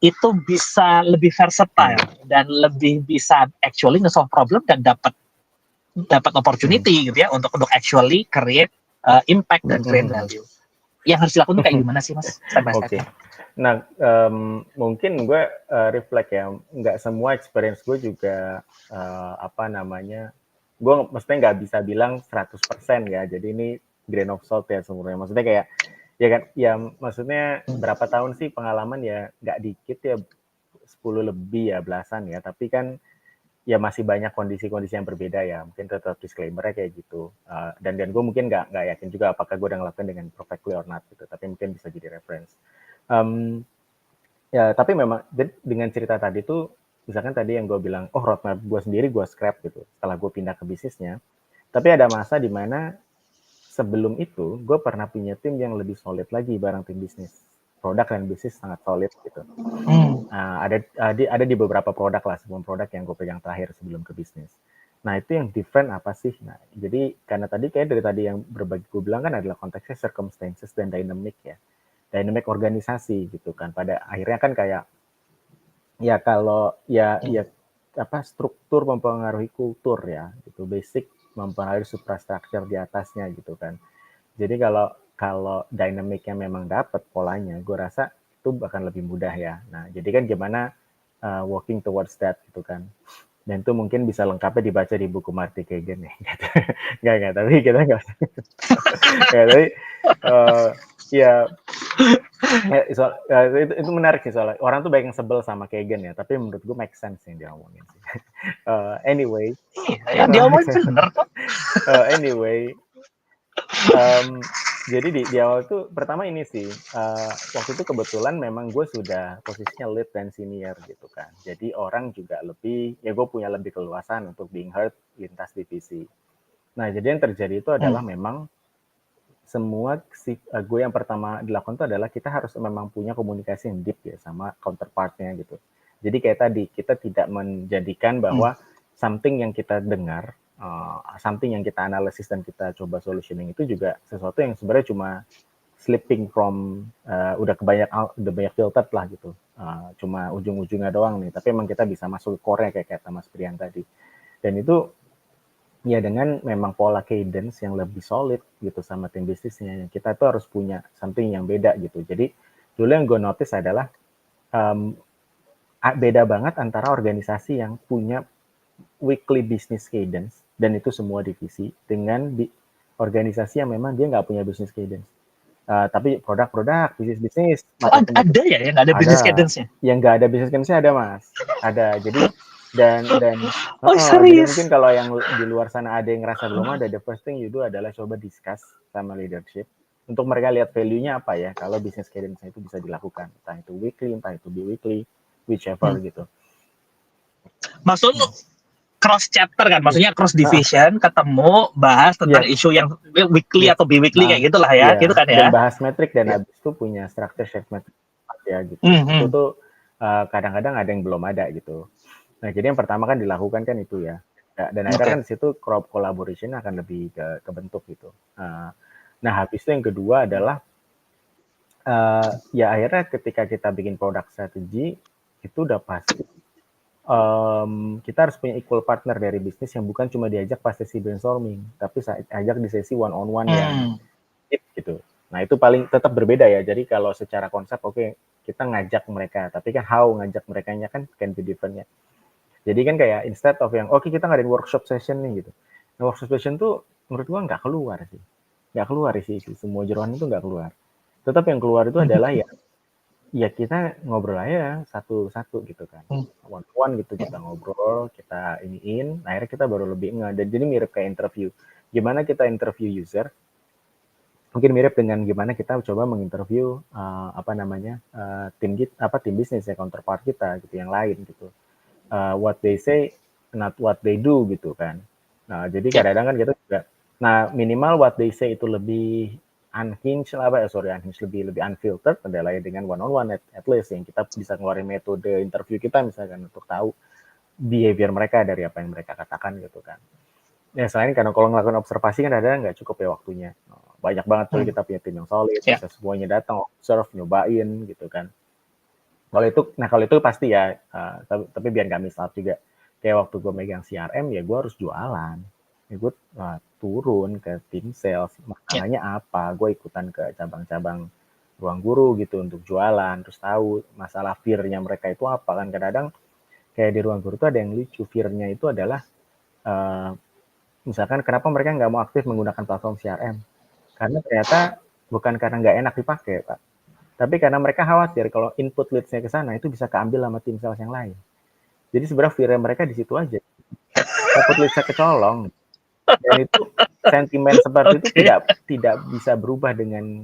itu bisa lebih versatile dan lebih bisa actually nge-solve problem dan dapat opportunity gitu ya untuk actually create impact dan create value. Yang harus dilakukan kayak gimana sih Mas? Step by step. Oke. Nah, mungkin gue reflect ya, nggak semua experience gue juga gue mestinya nggak bisa bilang 100% ya. Jadi ini grain of salt ya sebenarnya. Maksudnya kayak ya kan, ya maksudnya berapa tahun sih pengalaman ya, nggak dikit ya, 10 lebih ya, belasan ya. Tapi kan ya masih banyak kondisi-kondisi yang berbeda ya. Mungkin tetap disclaimer-nya kayak gitu. Dan gue mungkin nggak yakin juga apakah gue udah ngelakuin dengan perfectly or not gitu. Tapi mungkin bisa jadi reference. Ya, tapi memang dengan cerita tadi tuh, misalkan tadi yang gue bilang, oh roadmap gue sendiri gue scrap gitu setelah gue pindah ke bisnisnya. Tapi ada masa di mana sebelum itu gue pernah punya tim yang lebih solid lagi bareng tim bisnis. Produk dan bisnis sangat solid gitu. Ada di beberapa produk lah, sebelum produk yang gue pegang terakhir sebelum ke bisnis. Nah itu yang different apa sih? Nah jadi karena tadi kayak dari tadi yang berbagi gue bilang kan adalah konteksnya circumstances dan dynamic ya, dynamic organisasi gitu kan. Pada akhirnya kan kayak ya kalau ya apa struktur mempengaruhi kultur ya, gitu, basic mempengaruhi suprastructure di atasnya gitu kan. Jadi kalau dynamicnya memang dapat polanya, gue rasa itu akan lebih mudah ya. Nah, jadi kan gimana working towards that gitu kan. Dan itu mungkin bisa lengkapnya dibaca di buku Marty Kagan ya. Nggak, tapi kita nggak. Ya, tapi ya itu menarik sih soalnya. Orang tuh banyak yang sebel sama Kagan ya, tapi menurut gue make sense yang dia ngomongin sih. Anyway. Ya, dia ngomongin bener kok. Anyway, jadi di awal tuh pertama ini sih, waktu itu kebetulan memang gue sudah posisinya lead dan senior gitu kan. Jadi orang juga gue punya lebih keluasan untuk being heard lintas divisi. Nah jadi yang terjadi itu adalah memang semua gue yang pertama dilakukan itu adalah kita harus memang punya komunikasi yang deep ya sama counterpartnya gitu. Jadi kayak tadi kita tidak menjadikan bahwa something yang kita dengar, something yang kita analisis dan kita coba solutioning itu juga sesuatu yang sebenarnya cuma slipping from udah banyak filtered lah gitu, cuma ujung-ujungnya doang nih. Tapi emang kita bisa masuk ke core-nya kayak kata Mas Priyan tadi. Dan itu ya dengan memang pola cadence yang lebih solid gitu sama tim bisnisnya, kita tuh harus punya something yang beda gitu. Jadi dulu yang gue notice adalah beda banget antara organisasi yang punya weekly business cadence dan itu semua divisi dengan organisasi yang memang dia nggak punya business cadence. Tapi produk-produk, bisnis-bisnis. Ada ya yang nggak ada business cadence-nya? Yang nggak ada business cadence-nya ada, Mas. Ada. Jadi dan serius? Jadi mungkin kalau yang di luar sana ada yang ngerasa belum ada, the first thing you do adalah coba discuss sama leadership untuk mereka lihat value-nya apa ya kalau business cadence-nya itu bisa dilakukan, entah itu weekly, entah itu bi-weekly, whichever gitu. Maksud lu cross chapter kan, maksudnya cross division ketemu bahas tentang isu yang weekly atau bi-weekly kayak gitulah ya, gitu kan ya. Dan bahas metrik dan habis itu punya structure shape metrik ya gitu. Itu tuh kadang-kadang ada yang belum ada gitu. Nah, jadi yang pertama kan dilakukan kan itu ya. Dan akhirnya kan di situ crop collaboration akan lebih kebentuk gitu. Nah, habis itu yang kedua adalah ya akhirnya ketika kita bikin produk strategi itu udah pasti kita harus punya equal partner dari bisnis yang bukan cuma diajak pas sesi brainstorming, tapi ajak di sesi one on one yang deep gitu. Nah, itu paling tetap berbeda ya. Jadi kalau secara konsep kita ngajak mereka, tapi kan how ngajak merekanya kan can be different ya. Jadi kan kayak instead of yang kita ngadain workshop session nih gitu. Nah, workshop session tuh menurut gua nggak keluar sih. Nggak keluar sih semua jeroan itu nggak keluar. Tetap yang keluar itu adalah ya kita ngobrol aja satu-satu gitu kan. One-on-one gitu kita ngobrol, kita iniin, akhirnya kita baru lebih dan jadi mirip kayak interview. Gimana kita interview user? Mungkin mirip dengan gimana kita coba menginterview tim bisnis ya, counterpart kita gitu yang lain gitu. What they say, not what they do gitu kan. Nah, jadi kadang-kadang kan kita juga, minimal what they say itu lebih unhinged lebih unfiltered adalah dengan one on one at least yang kita bisa ngeluarin metode interview kita misalkan untuk tahu behavior mereka, dari apa yang mereka katakan gitu kan. Ya selain karena kalau ngelakuin observasi kan ada nggak cukup ya waktunya. Banyak banget tuh kita punya tim yang solid, Ya. bisa semuanya datang, observe, nyobain gitu kan. Kalau itu pasti ya, tapi biar nggak miss out juga. Kayak waktu gue megang CRM ya gue harus jualan. Ya gue turun ke tim sales, masalahnya apa, gue ikutan ke cabang-cabang ruang guru gitu untuk jualan, terus tahu masalah fear-nya mereka itu apa kan. Kadang-kadang kayak di ruang guru tuh ada yang lucu, fear-nya itu adalah misalkan kenapa mereka nggak mau aktif menggunakan platform CRM, karena ternyata bukan karena nggak enak dipakai Pak, tapi karena mereka khawatir kalau input leads-nya ke sana itu bisa keambil sama tim sales yang lain. Jadi sebenarnya fear mereka di situ aja, takut leads-nya kecolong. Dan itu sentimen seperti itu tidak bisa berubah dengan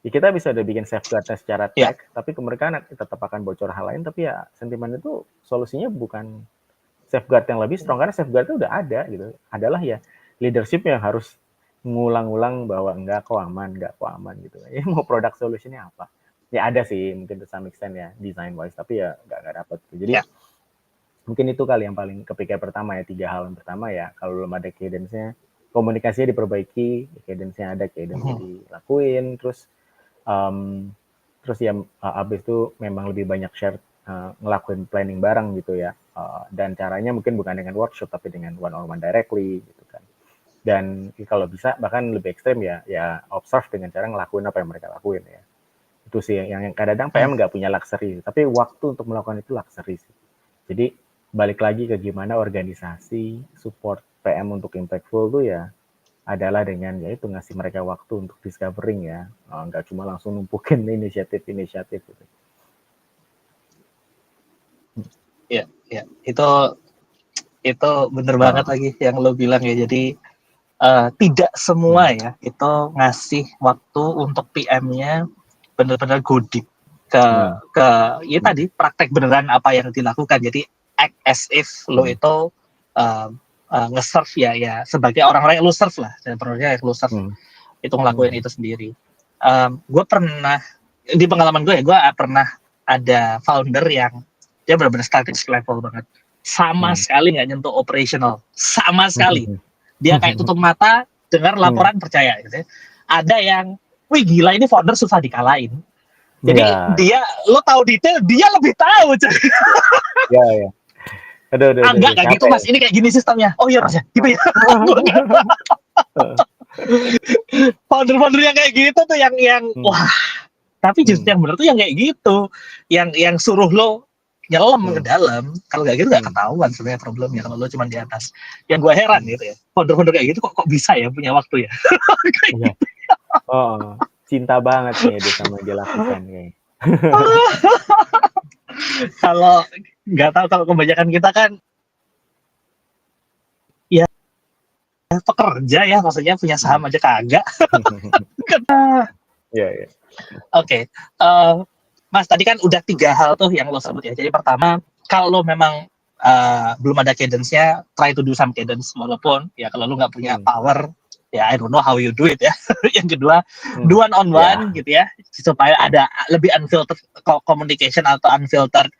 ya kita bisa udah bikin safeguard-nya secara tag, tapi mereka tetap akan bocor hal lain, tapi ya sentimen itu solusinya bukan safeguard yang lebih strong, karena safeguard itu udah ada gitu. Adalah ya leadership yang harus ngulang-ulang bahwa enggak kok aman gitu. Ya mau product solutionnya apa? Ya ada sih mungkin to some extent ya design wise, tapi ya nggak dapat. Jadi mungkin itu kali yang paling kepikir pertama ya, 3 hal. Yang pertama ya kalau belum ada cadence-nya, komunikasinya diperbaiki, cadence-nya ada, cadence-nya dilakuin, terus ya abis itu memang lebih banyak share, ngelakuin planning bareng gitu ya, dan caranya mungkin bukan dengan workshop tapi dengan one on one directly gitu kan. Dan kalau bisa bahkan lebih ekstrem ya observe dengan cara ngelakuin apa yang mereka lakuin ya. Itu sih yang kadang-kadang PM nggak punya luxury, tapi waktu untuk melakukan itu luxury sih. Jadi balik lagi ke gimana organisasi support PM untuk impactful tuh ya adalah dengan yaitu ngasih mereka waktu untuk discovering ya, nggak cuma langsung numpukin inisiatif gitu. Ya, itu bener banget lagi yang lo bilang ya. Jadi tidak semua ya itu ngasih waktu untuk PM-nya benar-benar go deep ke ya tadi praktek beneran apa yang dilakukan. Jadi act as if lo itu nge-serve ya sebagai orang-orang yang lo serve lah, dan produknya yang lo serve itu ngelakuin itu sendiri. Gue pernah di pengalaman gue pernah ada founder yang dia benar-benar strategic level banget, sama sekali nggak nyentuh operational, sama sekali. Dia kayak tutup mata dengar laporan percaya gitu ya. Ada yang wih gila ini founder susah dikalahin. Jadi dia lo tahu detail, dia lebih tahu. Ya. Aduh, enggak gitu Mas, ini kayak gini sistemnya. Oh iya Mas ya, gitu ya. Founder-founder yang kayak gitu tuh yang wah. Tapi justru yang benar tuh yang kayak gitu, yang suruh lo nyelam ke dalam. Kalau nggak gitu nggak ketahuan sebenarnya problemnya, kalau lo cuma di atas. Yang gue heran gitu ya, founder-founder kayak gitu kok bisa ya punya waktu ya. Gitu. Cinta banget nih dia sama yang dia lakukan kayak. Kalau nggak tahu, kalau kebanyakan kita kan ya pekerja ya, maksudnya punya saham aja kagak. Iya. Oke, Mas tadi kan udah 3 hal tuh yang lo sebut ya. Jadi pertama, kalau memang belum ada cadence-nya, try to do some cadence, walaupun ya kalau lo nggak punya power, ya I don't know how you do it ya. Yang kedua, do one on one gitu ya, supaya ada lebih unfiltered communication atau unfiltered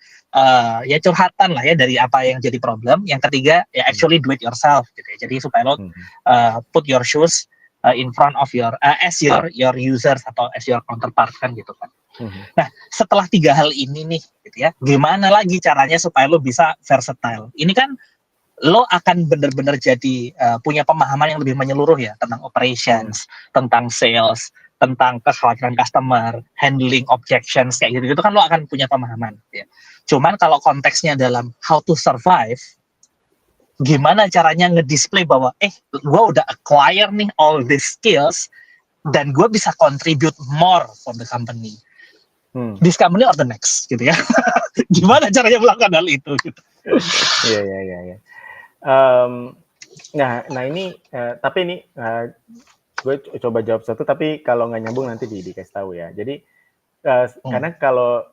ya curhatan lah ya dari apa yang jadi problem. Yang ketiga, ya actually do it yourself gitu ya. Jadi supaya lo put your shoes in front of your as your users atau as your counterpart kan gitu kan. Nah, setelah 3 hal ini nih gitu ya, gimana lagi caranya supaya lo bisa versatile? Ini kan lo akan benar-benar jadi punya pemahaman yang lebih menyeluruh ya tentang operations, tentang sales, tentang kekhawatiran customer, handling objections kayak gitu kan lo akan punya pemahaman ya. Cuman kalau konteksnya dalam how to survive, gimana caranya ngedisplay bahwa gue udah acquire nih all these skills dan gue bisa contribute more for the company, this company or the next gitu ya. Gimana caranya melakukan hal itu gitu. Iya. Nah ini tapi ini gue coba jawab satu, tapi kalau nggak nyambung nanti dikasih tahu ya. Jadi karena kalau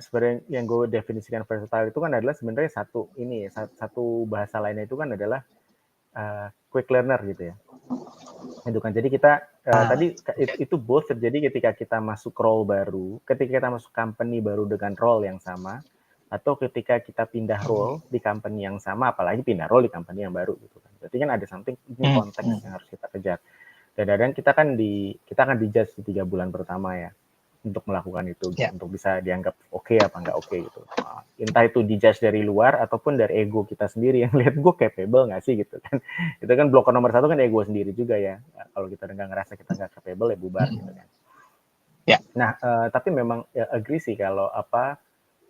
sebenarnya yang gue definisikan versatile itu kan adalah sebenarnya satu bahasa lainnya itu kan adalah quick learner gitu ya. Itu kan jadi kita tadi itu both terjadi ketika kita masuk role baru, ketika kita masuk company baru dengan role yang sama, atau ketika kita pindah role di company yang sama, apalagi pindah role di company yang baru gitu kan. Berarti kan ada something, ini konteks yang harus kita kejar. Dan kadang kita akan dijudge di 3 bulan pertama ya untuk melakukan itu gitu, untuk bisa dianggap oke apa nggak oke gitu. Entah itu dijudge dari luar ataupun dari ego kita sendiri yang lihat gue capable nggak sih gitu kan. Itu kan blocker nomor 1 kan ego sendiri juga ya. Kalau kita nggak ngerasa kita nggak capable ya bubar gitu kan. Nah, tapi memang ya, agree sih kalau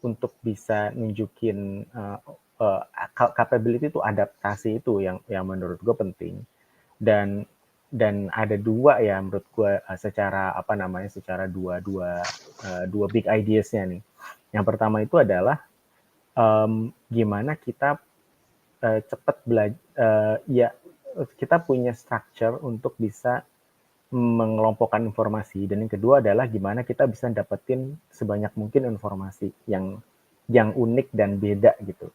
untuk bisa nunjukin capability itu adaptasi itu yang menurut gue penting. Dan ada 2 ya menurut gue secara dua big ideas-nya nih. Yang pertama itu adalah gimana kita cepat belajar, ya kita punya structure untuk bisa mengelompokkan informasi, dan yang kedua adalah gimana kita bisa dapetin sebanyak mungkin informasi yang unik dan beda gitu.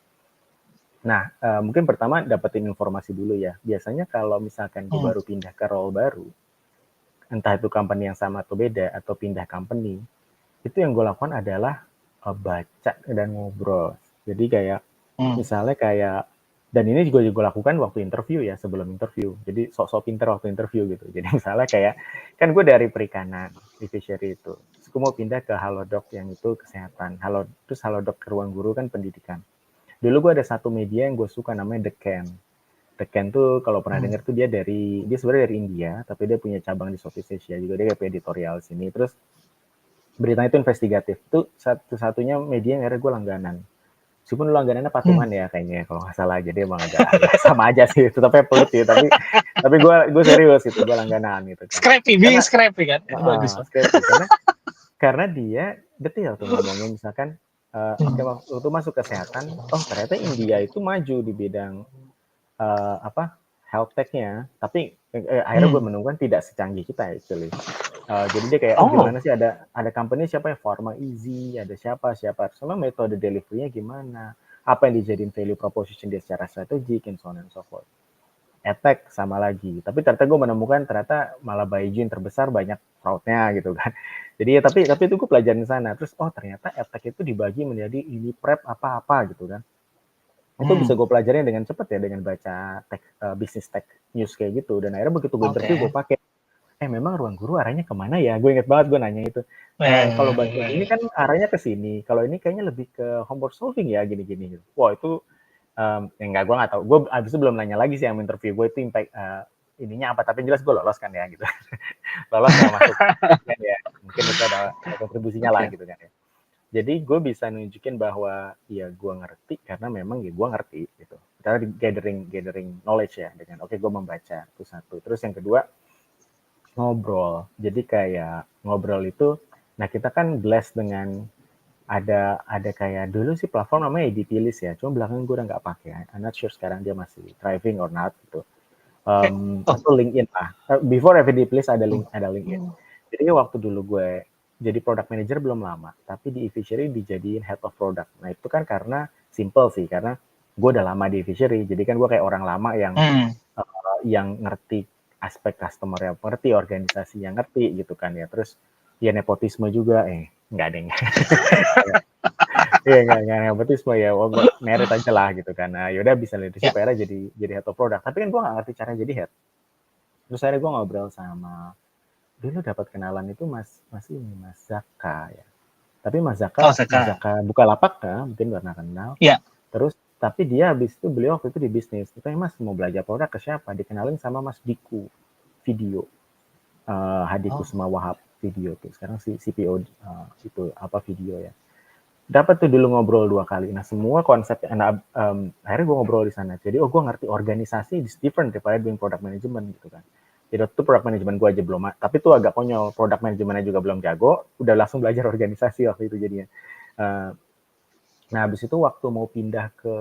Nah, mungkin pertama dapetin informasi dulu ya. Biasanya kalau misalkan gue baru pindah ke role baru, entah itu company yang sama atau beda, atau pindah company, itu yang gue lakukan adalah baca dan ngobrol. Jadi kayak, misalnya kayak, dan ini juga gue lakukan waktu interview ya, sebelum interview. Jadi sok-sok pinter waktu interview gitu. Jadi misalnya kayak, kan gue dari perikanan di fishery itu. Terus gue mau pindah ke Halodoc yang itu kesehatan. Terus Halodoc ke Ruang Guru kan pendidikan. Dulu gue ada satu media yang gue suka namanya The Can. The Can tuh kalau pernah denger tuh dia sebenarnya dari India, tapi dia punya cabang di Southeast Asia juga. Dia kayak editorial sini. Terus beritanya itu investigatif. Itu satu-satunya media yang akhirnya gue langganan. Meskipun langganannya patungan ya kayaknya kalau nggak salah, jadi emang agak sama aja sih, tetapnya pelit ya, tapi gue serius itu, gue langganan gitu kan. Scrappy kan, itu bagus. Scrappy, karena dia detail tuh ngomongnya, misalkan oke, waktu masuk kesehatan, ternyata India itu maju di bidang health tech-nya, tapi akhirnya gue menemukan tidak secanggih kita actually. Jadi dia kayak gimana sih, ada company siapa ya, Pharma Easy, ada siapa sama metode delivery-nya gimana, apa yang dijadiin value proposition dia secara strategik, and so on and so forth. Attack sama lagi, tapi ternyata gue menemukan malah Baiju yang terbesar banyak fraud-nya gitu kan. Jadi ya tapi itu gue pelajarin di sana. Terus ternyata attack itu dibagi menjadi ini prep apa gitu kan. Itu bisa gue pelajarin dengan cepat ya, dengan baca bisnis tech news kayak gitu. Dan akhirnya begitu gue interview gue pakai, memang Ruang Guru arahnya kemana ya? Gue inget banget gue nanya itu. Kalau bagian ini kan arahnya ke sini, kalau ini kayaknya lebih ke homework solving ya, gini-gini. Wah itu, gue nggak tahu. Gue abis itu belum nanya lagi sih yang interview gue itu impact ininya apa. Tapi jelas gue lolos kan ya gitu. Lolos nggak masuk kan ya. Mungkin itu ada kontribusinya lah gitu kan ya. Jadi gue bisa nunjukin bahwa ya gue ngerti karena memang ya gue ngerti gitu. Kita gathering knowledge ya dengan gue membaca itu satu. Terus yang kedua ngobrol. Jadi kayak ngobrol itu, nah kita kan blessed dengan ada kayak dulu sih platform namanya ADP List ya. Cuma belakangan gue udah nggak pakai. I'm not sure sekarang dia masih thriving or not gitu. Atau LinkedIn lah. Before ADP List ada LinkedIn. Jadi waktu dulu gue jadi product manager belum lama, tapi di eFishery dijadiin head of product. Nah itu kan karena simple sih, karena gue udah lama di eFishery, jadi kan gue kayak orang lama yang ngerti aspek customer, yang ngerti organisasi, yang ngerti gitu kan ya. Terus ya nepotisme juga, nggak deh. Iya nggak nepotisme ya, merit aja lah gitu kan. Nah yaudah bisa leadership, akhirnya jadi head of product. Tapi kan gue nggak ngerti cara jadi head. Terus akhirnya gue ngobrol sama, dulu dapat kenalan itu Mas Zaka ya. Tapi Mas Zaka Bukalapak kan, mungkin pernah kenal. Iya. Terus tapi dia habis itu, beliau waktu itu di bisnis. Tapi Mas mau belajar produk ke siapa? Dikenalin sama Mas Diku Video. Hadiku sama Wahab Video tuh. Sekarang CPO itu video ya. Dapat tuh dulu ngobrol 2 kali. Nah, semua konsep akhirnya gue ngobrol di sana. Jadi gue ngerti organisasi is different daripada doing product management gitu kan. Jadi itu product management gue aja belum, tapi itu agak konyol, product manajemennya juga belum jago, udah langsung belajar organisasi waktu itu jadinya. Nah habis itu waktu mau pindah ke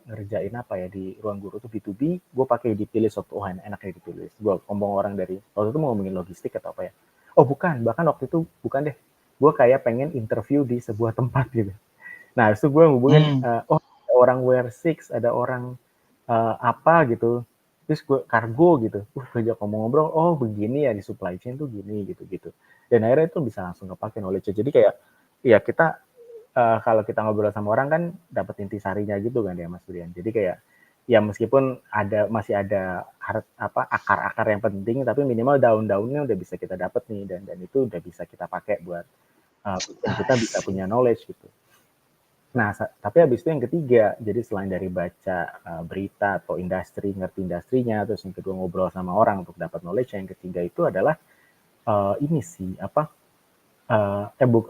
ngerjain apa ya di Ruang Guru tuh B2B, gue pakai dipilih waktu enaknya dipilih. Gue ngomong orang dari waktu itu mau ngomongin logistik atau apa ya? Bukan, bahkan waktu itu bukan deh. Gue kayak pengen interview di sebuah tempat gitu. Nah itu gue hubungin, ada orang Wear6, ada orang apa gitu. Terus gue kargo gitu, kerja ngomong-ngobrol, begini ya di supply chain tuh gini gitu. Dan akhirnya itu bisa langsung kepake knowledge. Jadi kayak, ya kita kalau kita ngobrol sama orang kan dapat intisarinya gitu kan ya Mas Brian. Jadi kayak ya meskipun masih ada akar-akar yang penting, tapi minimal daun-daunnya udah bisa kita dapat nih, dan itu udah bisa kita pakai buat bikin kita bisa punya knowledge gitu. Nah, tapi habis itu yang ketiga, jadi selain dari baca berita atau ngerti industrinya, terus yang kedua ngobrol sama orang untuk dapat knowledge, yang ketiga itu adalah ini sih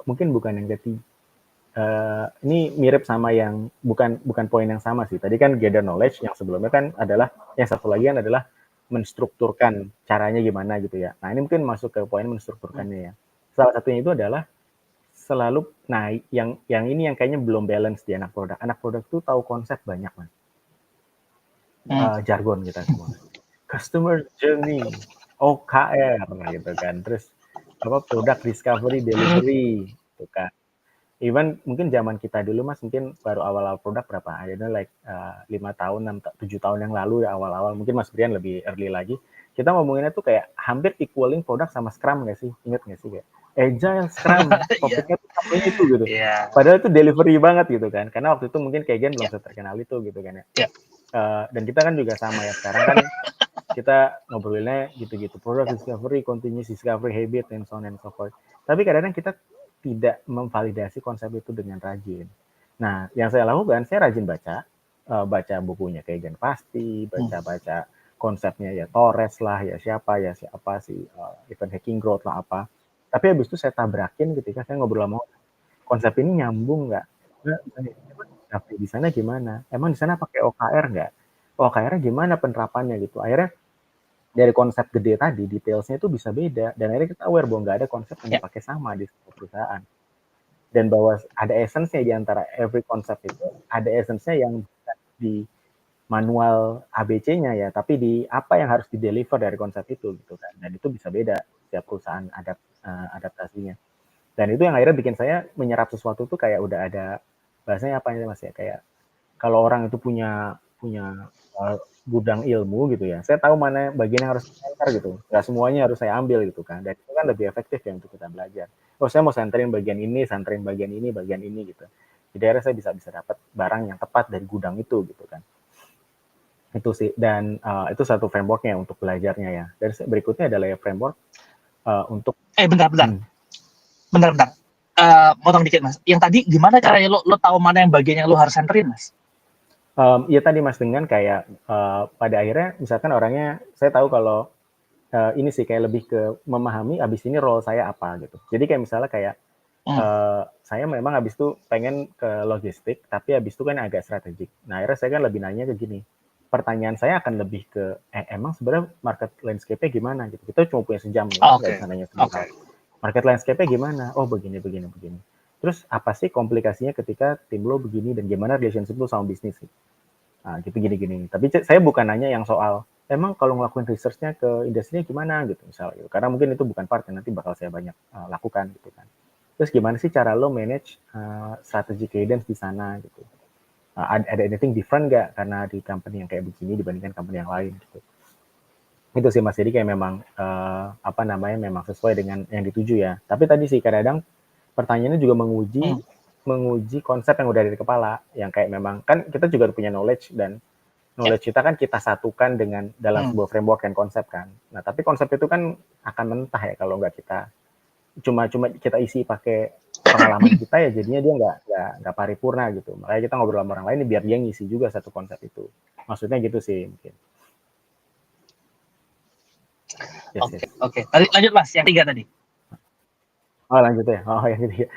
mungkin bukan yang ketiga. Ini mirip sama yang bukan poin yang sama sih. Tadi kan gather knowledge, yang sebelumnya kan adalah yang satu lagi kan adalah menstrukturkan caranya gimana gitu ya. Nah, ini mungkin masuk ke poin menstrukturkannya ya. Salah satunya itu adalah selalu, nah yang ini yang kayaknya belum balance di anak produk. Anak produk tuh tahu konsep banyak man. Jargon kita semua. Customer journey, OKR gitu kan. Terus product discovery, delivery gitu kan. Even mungkin zaman kita dulu Mas, mungkin baru awal-awal produk berapa? I don't know, like 5 tahun, 7 tahun yang lalu ya awal-awal. Mungkin Mas Brian lebih early lagi. Kita ngomonginnya tuh kayak hampir equaling produk sama Scrum nggak sih? Ingat nggak sih? Kayak Agile, Scrum, topiknya tuh sampai itu gitu. Padahal itu delivery banget gitu kan. Karena waktu itu mungkin Keigen belum terkenal itu gitu kan ya. Dan kita kan juga sama ya. Sekarang kan kita ngobrolinnya gitu-gitu. Product discovery, continuous discovery, habit, and so on and so forth. Tapi kadang-kadang kita tidak memvalidasi konsep itu dengan rajin. Nah, yang saya lakukan, saya rajin baca bukunya Keigen pasti, baca konsepnya ya Torres lah, ya siapa sih, event hacking growth lah apa. Tapi habis itu saya tabrakin ketika saya ngobrol sama orang. Konsep ini nyambung nggak? Tapi di sana gimana? Emang di sana pakai OKR nggak? OKR gimana penerapannya gitu? Akhirnya dari konsep gede tadi, detailsnya itu bisa beda. Dan akhirnya kita aware bahwa nggak ada konsep yang dipakai sama di sebuah perusahaan. Dan bahwa ada essence-nya di antara every konsep itu, ada essence-nya yang di manual ABC-nya ya, tapi di apa yang harus di-deliver dari konsep itu gitu kan. Dan itu bisa beda setiap perusahaan adaptasinya. Dan itu yang akhirnya bikin saya menyerap sesuatu tuh kayak udah ada, bahasanya apa ya Mas ya, kayak kalau orang itu punya gudang ilmu gitu ya, saya tahu mana bagian yang harus center gitu, nggak semuanya harus saya ambil gitu kan, dan itu kan lebih efektif ya untuk kita belajar. Oh saya mau centerin bagian ini gitu. Jadi akhirnya saya bisa dapat barang yang tepat dari gudang itu gitu kan. Itu sih, dan itu satu frameworknya untuk belajarnya ya. Dan berikutnya adalah framework untuk bentar. Potong dikit Mas. Yang tadi gimana caranya lo tahu mana yang bagian yang lo harus centerin Mas? Ya tadi Mas, dengan kayak pada akhirnya misalkan orangnya, saya tahu kalau ini sih kayak lebih ke memahami abis ini role saya apa gitu. Jadi kayak misalnya kayak saya memang abis itu pengen ke logistik, tapi abis itu kan agak strategik. Nah akhirnya saya kan lebih nanya ke gini, pertanyaan saya akan lebih ke emang sebenarnya market landscape-nya gimana gitu. Kita cuma punya sejam nih, nggak bisa nanya semua. Market landscape-nya gimana? Oh begini. Terus apa sih komplikasinya ketika tim lo begini, dan gimana relationship lo sama bisnis gitu. Nah, gitu gini. Tapi saya bukan nanya yang soal emang kalau ngelakuin research-nya ke industrinya gimana gitu misalnya gitu. Karena mungkin itu bukan part yang nanti bakal saya banyak lakukan gitu kan. Terus gimana sih cara lo manage strategi cadence di sana gitu. Ada anything different nggak karena di company yang kayak begini dibandingkan company yang lain gitu. Itu sih Mas, jadi kayak memang memang sesuai dengan yang dituju ya. Tapi tadi sih kadang-kadang pertanyaannya juga menguji konsep yang udah dari kepala, yang kayak memang kan kita juga punya knowledge, dan knowledge kita kan kita satukan dengan dalam sebuah framework dan konsep kan. Nah tapi konsep itu kan akan mentah ya kalau nggak kita cuma kita isi pakai pengalaman kita ya, jadinya dia nggak paripurna gitu. Makanya kita ngobrol sama orang lain biar dia ngisi juga satu konsep itu. Maksudnya gitu sih mungkin. Oke. Lanjut Mas, yang 3 tadi. Oh lanjut ya. Oh yang ketiga.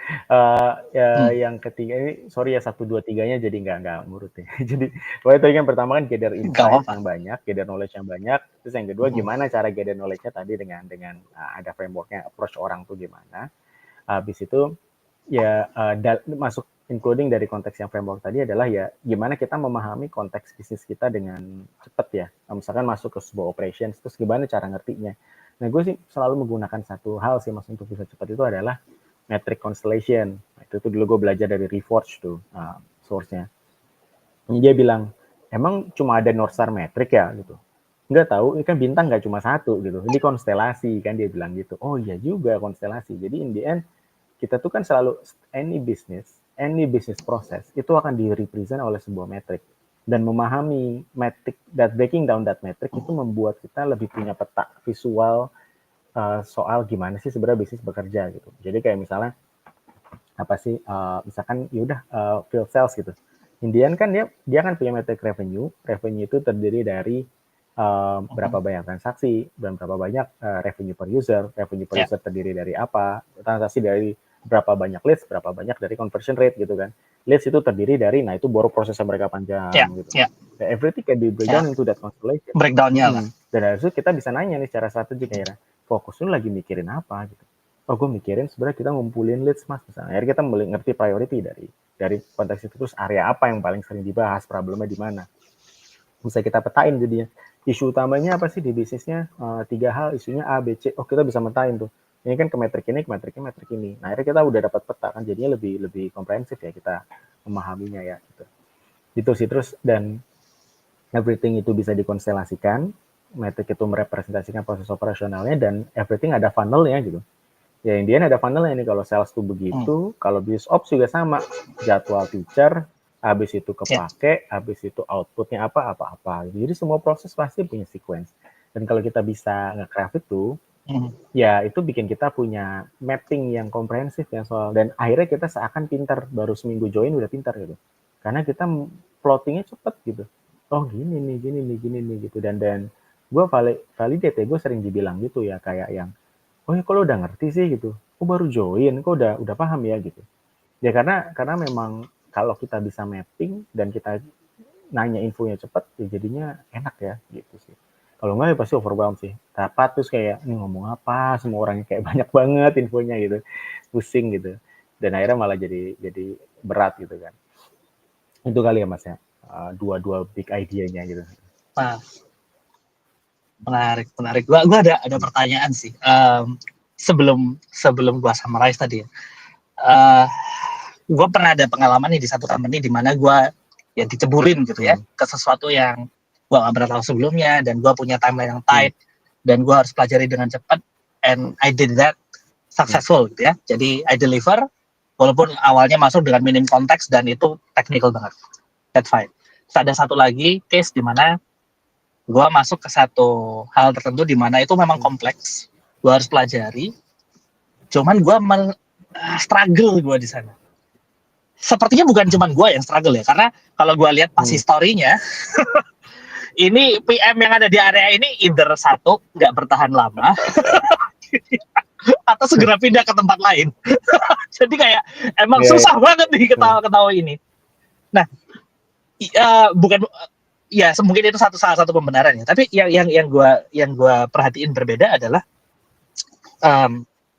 Yang ketiga ini sorry ya 1, 2, 3-nya jadi nggak ngurut ya. Jadi tadi kan pertama kan gather insight yang banyak, gather knowledge yang banyak. Terus yang kedua gimana cara gather knowledge-nya tadi dengan ada framework-nya, approach orang tuh gimana. Habis itu ya masuk including dari konteks yang framework tadi adalah ya gimana kita memahami konteks bisnis kita dengan cepat ya. Misalkan masuk ke sebuah operations, terus gimana cara ngertinya. Nah, gue sih selalu menggunakan satu hal sih Mas untuk bisa cepat itu adalah metric constellation. Nah, itu dulu gue belajar dari Reforge tuh source-nya. Dia bilang, emang cuma ada North Star metric ya gitu. Nggak tahu, ini kan bintang nggak cuma satu gitu. Ini konstelasi kan dia bilang gitu. Oh iya juga konstelasi. Jadi in the end kita tuh kan selalu any business any business process itu akan di-represent oleh sebuah metrik. Dan memahami metric, that breaking down that metric itu membuat kita lebih punya peta visual soal gimana sih sebenarnya bisnis bekerja gitu. Jadi kayak misalnya apa sih, misalkan yaudah field sales gitu. Indian kan dia kan punya metrik revenue itu terdiri dari berapa banyak transaksi dan berapa banyak revenue per user terdiri dari apa, transaksi dari berapa banyak leads, berapa banyak dari conversion rate gitu kan. Leads itu terdiri dari, nah itu baru prosesnya mereka panjang gitu. Everything can be breakdown into that constellation. Breakdownnya lah. Dan dari itu kita bisa nanya nih secara strategik ya, fokus lu lagi mikirin apa gitu. Oh gue mikirin sebenarnya kita ngumpulin leads mas misalnya. Akhirnya kita ngerti priority dari konteks itu, terus area apa yang paling sering dibahas, problemnya di mana. Bisa kita petain jadinya. Isu utamanya apa sih di bisnisnya? 3 hal, isunya A, B, C. Oh kita bisa metain tuh. Ini kan ke metrik ini, ke metrik ini. Nah akhirnya kita udah dapat peta kan, jadinya lebih komprehensif ya kita memahaminya ya. Gitu. Gitu sih terus, dan everything itu bisa dikonstelasikan. Metrik itu merepresentasikan proses operasionalnya, dan everything ada funnelnya gitu. Ya Indian ada funnelnya nih, kalau sales tuh begitu, kalau business ops juga sama, jadwal feature, habis itu kepake, habis itu outputnya apa. Jadi semua proses pasti punya sequence. Dan kalau kita bisa nge-craft itu, ya itu bikin kita punya mapping yang komprehensif ya soal, dan akhirnya kita seakan pintar, baru seminggu join udah pintar gitu. Karena kita plottingnya cepet gitu. Oh gini nih gitu. Dan gue validate ya, gue sering dibilang gitu ya, kayak yang, oh ya kalau udah ngerti sih gitu, kok baru join, kok udah paham ya gitu. Ya karena memang kalau kita bisa mapping dan kita nanya infonya cepat, ya jadinya enak ya gitu sih. Kalau enggak ya pasti overwhelmed sih. Rapat terus kayak ini ngomong apa, semua orangnya kayak banyak banget infonya gitu, pusing gitu. Dan akhirnya malah jadi berat gitu kan. Itu kali ya mas ya, dua big idea-nya gitu. Nah, menarik. Gua ada pertanyaan sih. Sebelum gua summarize tadi ya. Gue pernah ada pengalaman nih di satu company di mana gue ya diceburin gitu ya ke sesuatu yang gue gak pernah tahu sebelumnya, dan gue punya timeline yang tight, dan gue harus pelajari dengan cepat, and I did that successful gitu ya. Jadi I deliver walaupun awalnya masuk dengan minim konteks dan itu technical banget. That's fine. Terus ada satu lagi case di mana gue masuk ke satu hal tertentu di mana itu memang kompleks, gue harus pelajari. Cuman gue struggle gue di sana. Sepertinya bukan cuma gue yang struggle ya, karena kalau gue lihat pas historinya, ini PM yang ada di area ini either satu nggak bertahan lama, atau segera pindah ke tempat lain. Jadi kayak emang susah banget nih ketawa ini. Nah, bukan ya mungkin itu salah satu pembenarannya. Tapi yang gue perhatiin berbeda adalah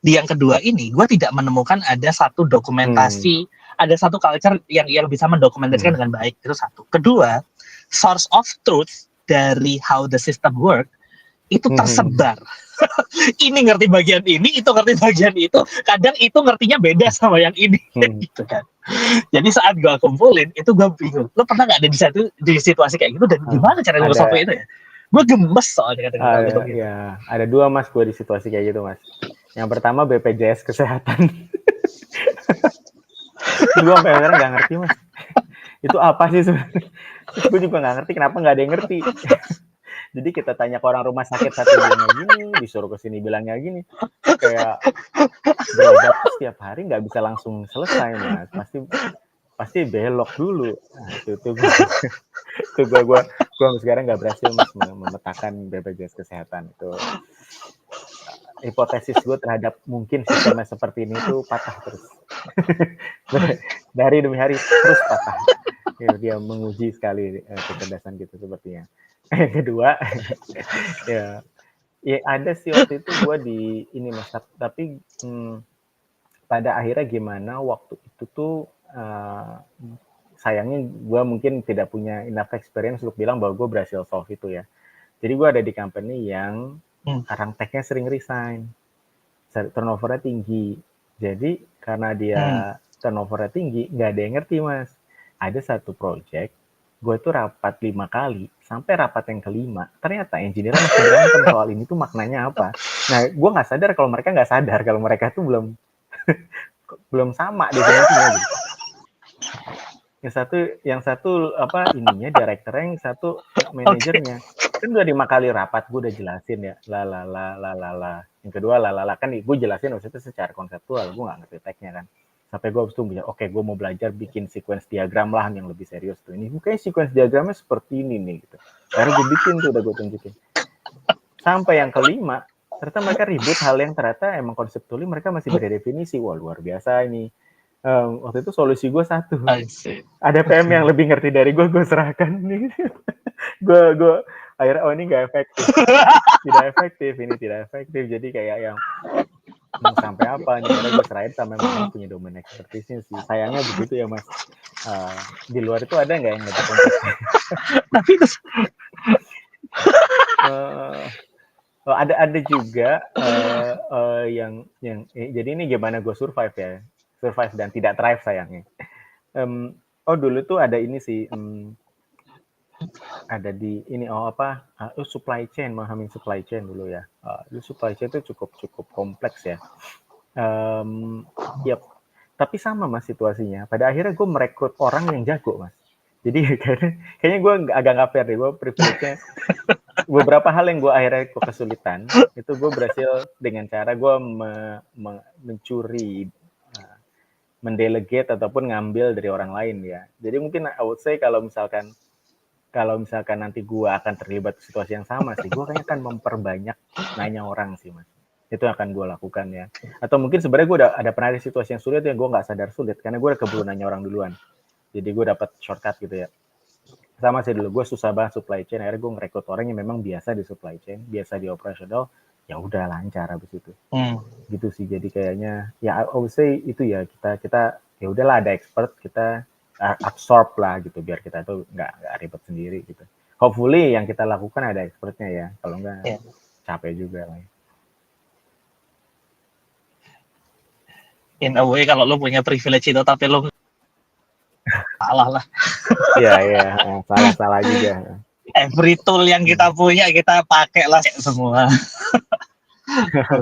di yang kedua ini gue tidak menemukan ada satu dokumentasi, ada satu culture yang bisa mendokumentasikan dengan baik. Itu satu. Kedua, source of truth dari how the system work itu tersebar. Ini ngerti bagian ini, itu ngerti bagian itu. Kadang itu ngertinya beda sama yang ini, gitu kan. Jadi saat gue kumpulin, itu gue bingung. Lo pernah nggak ada di situasi kayak gitu, dan gimana cara lo solve itu ya? Gue gemes soalnya kadang-kadang gitu. Ya, ada dua mas gue di situasi kayak gitu mas. Yang pertama BPJS Kesehatan. Gue sampai sekarang nggak ngerti mas. Itu apa sih sebenarnya? Gue juga nggak ngerti kenapa nggak ada yang ngerti. Jadi kita tanya ke orang rumah sakit satu bilangnya gini, disuruh ke sini bilangnya gini. Kayak berobat setiap hari nggak bisa langsung selesai mas. Pasti belok dulu. Nah, itu gue sekarang nggak berhasil mas memetakan BPJS Kesehatan itu. Hipotesis gue terhadap mungkin sistemnya seperti ini tuh patah terus. Dari demi hari terus patah. Dia menguji sekali kecerdasan gitu sepertinya. Yang kedua, ya ada sih waktu itu gue di ini mas, tapi pada akhirnya gimana waktu itu tuh sayangnya gue mungkin tidak punya enough experience untuk bilang bahwa gue berhasil solve itu ya. Jadi gue ada di company yang orang tech-nya sering resign, turnover-nya tinggi. Jadi karena dia turnover-nya tinggi, nggak ada yang ngerti mas. Ada satu project, gue tuh rapat 5 kali, sampai rapat yang kelima, ternyata engineer masih berantem soal ini tuh maknanya apa. Nah, gue nggak sadar kalau mereka nggak sadar kalau mereka tuh belum sama definisinya gitu. yang satu apa ininya direkturnya, yang satu manajernya. Kan udah 5 kali rapat gue udah jelasin ya, yang kedua kan gue jelasin maksudnya secara konseptual, gue nggak ngerti teknya kan, sampai gue habis itu bilang oke, gue mau belajar bikin sequence diagram lah yang lebih serius tuh, ini kayaknya sequence diagramnya seperti ini nih gitu, akhirnya gue bikin tuh, udah gue tunjukin. Sampai yang kelima ternyata mereka ribut hal yang ternyata emang konseptualnya mereka masih beda definisi. Wah, luar biasa ini. Waktu itu solusi gue satu, ada PM yang lebih ngerti dari gue serahkan nih. gue akhirnya ini nggak efektif, tidak efektif, jadi kayak yang mau sampai apa nih, akhirnya gue serahin sama yang punya domain expertise-nya sih. Sayangnya begitu ya Mas. Di luar itu ada nggak yang lebih kompleks? Tapi terus ada juga yang jadi ini gimana gue survive dan tidak thrive sayangnya. Dulu tuh ada ini sih, ada di ini supply chain, memahami supply chain dulu ya. Supply chain itu cukup kompleks ya. Tapi sama Mas situasinya. Pada akhirnya gue merekrut orang yang jago Mas. Jadi kayaknya gue agak nggak fair deh, gue privilege-nya. Beberapa hal yang gue akhirnya kesulitan itu gue berhasil dengan cara gue mencuri, mendelegate ataupun ngambil dari orang lain ya. Jadi mungkin I would say kalau misalkan nanti gue akan terlibat situasi yang sama sih, gue kayaknya akan memperbanyak nanya orang sih Mas. Itu akan gue lakukan ya. Atau mungkin sebenarnya gue ada pernah di situasi yang sulit yang gue nggak sadar sulit karena gue udah keburu nanya orang duluan. Jadi gue dapat shortcut gitu ya. Sama sih dulu, gue susah banget supply chain, akhirnya gue ngerekrut orang yang memang biasa di supply chain, biasa di operational, ya udah lancar habis itu. Gitu sih, jadi kayaknya ya I would say itu ya, kita ya udahlah ada expert, kita absorb lah gitu biar kita tuh nggak ribet sendiri gitu. Hopefully yang kita lakukan ada expertnya ya, kalau nggak capek juga lah. In a way kalau lo punya privilege itu tapi lo salah lah. Iya, salah juga. Every tool yang kita punya kita pakai lah semua.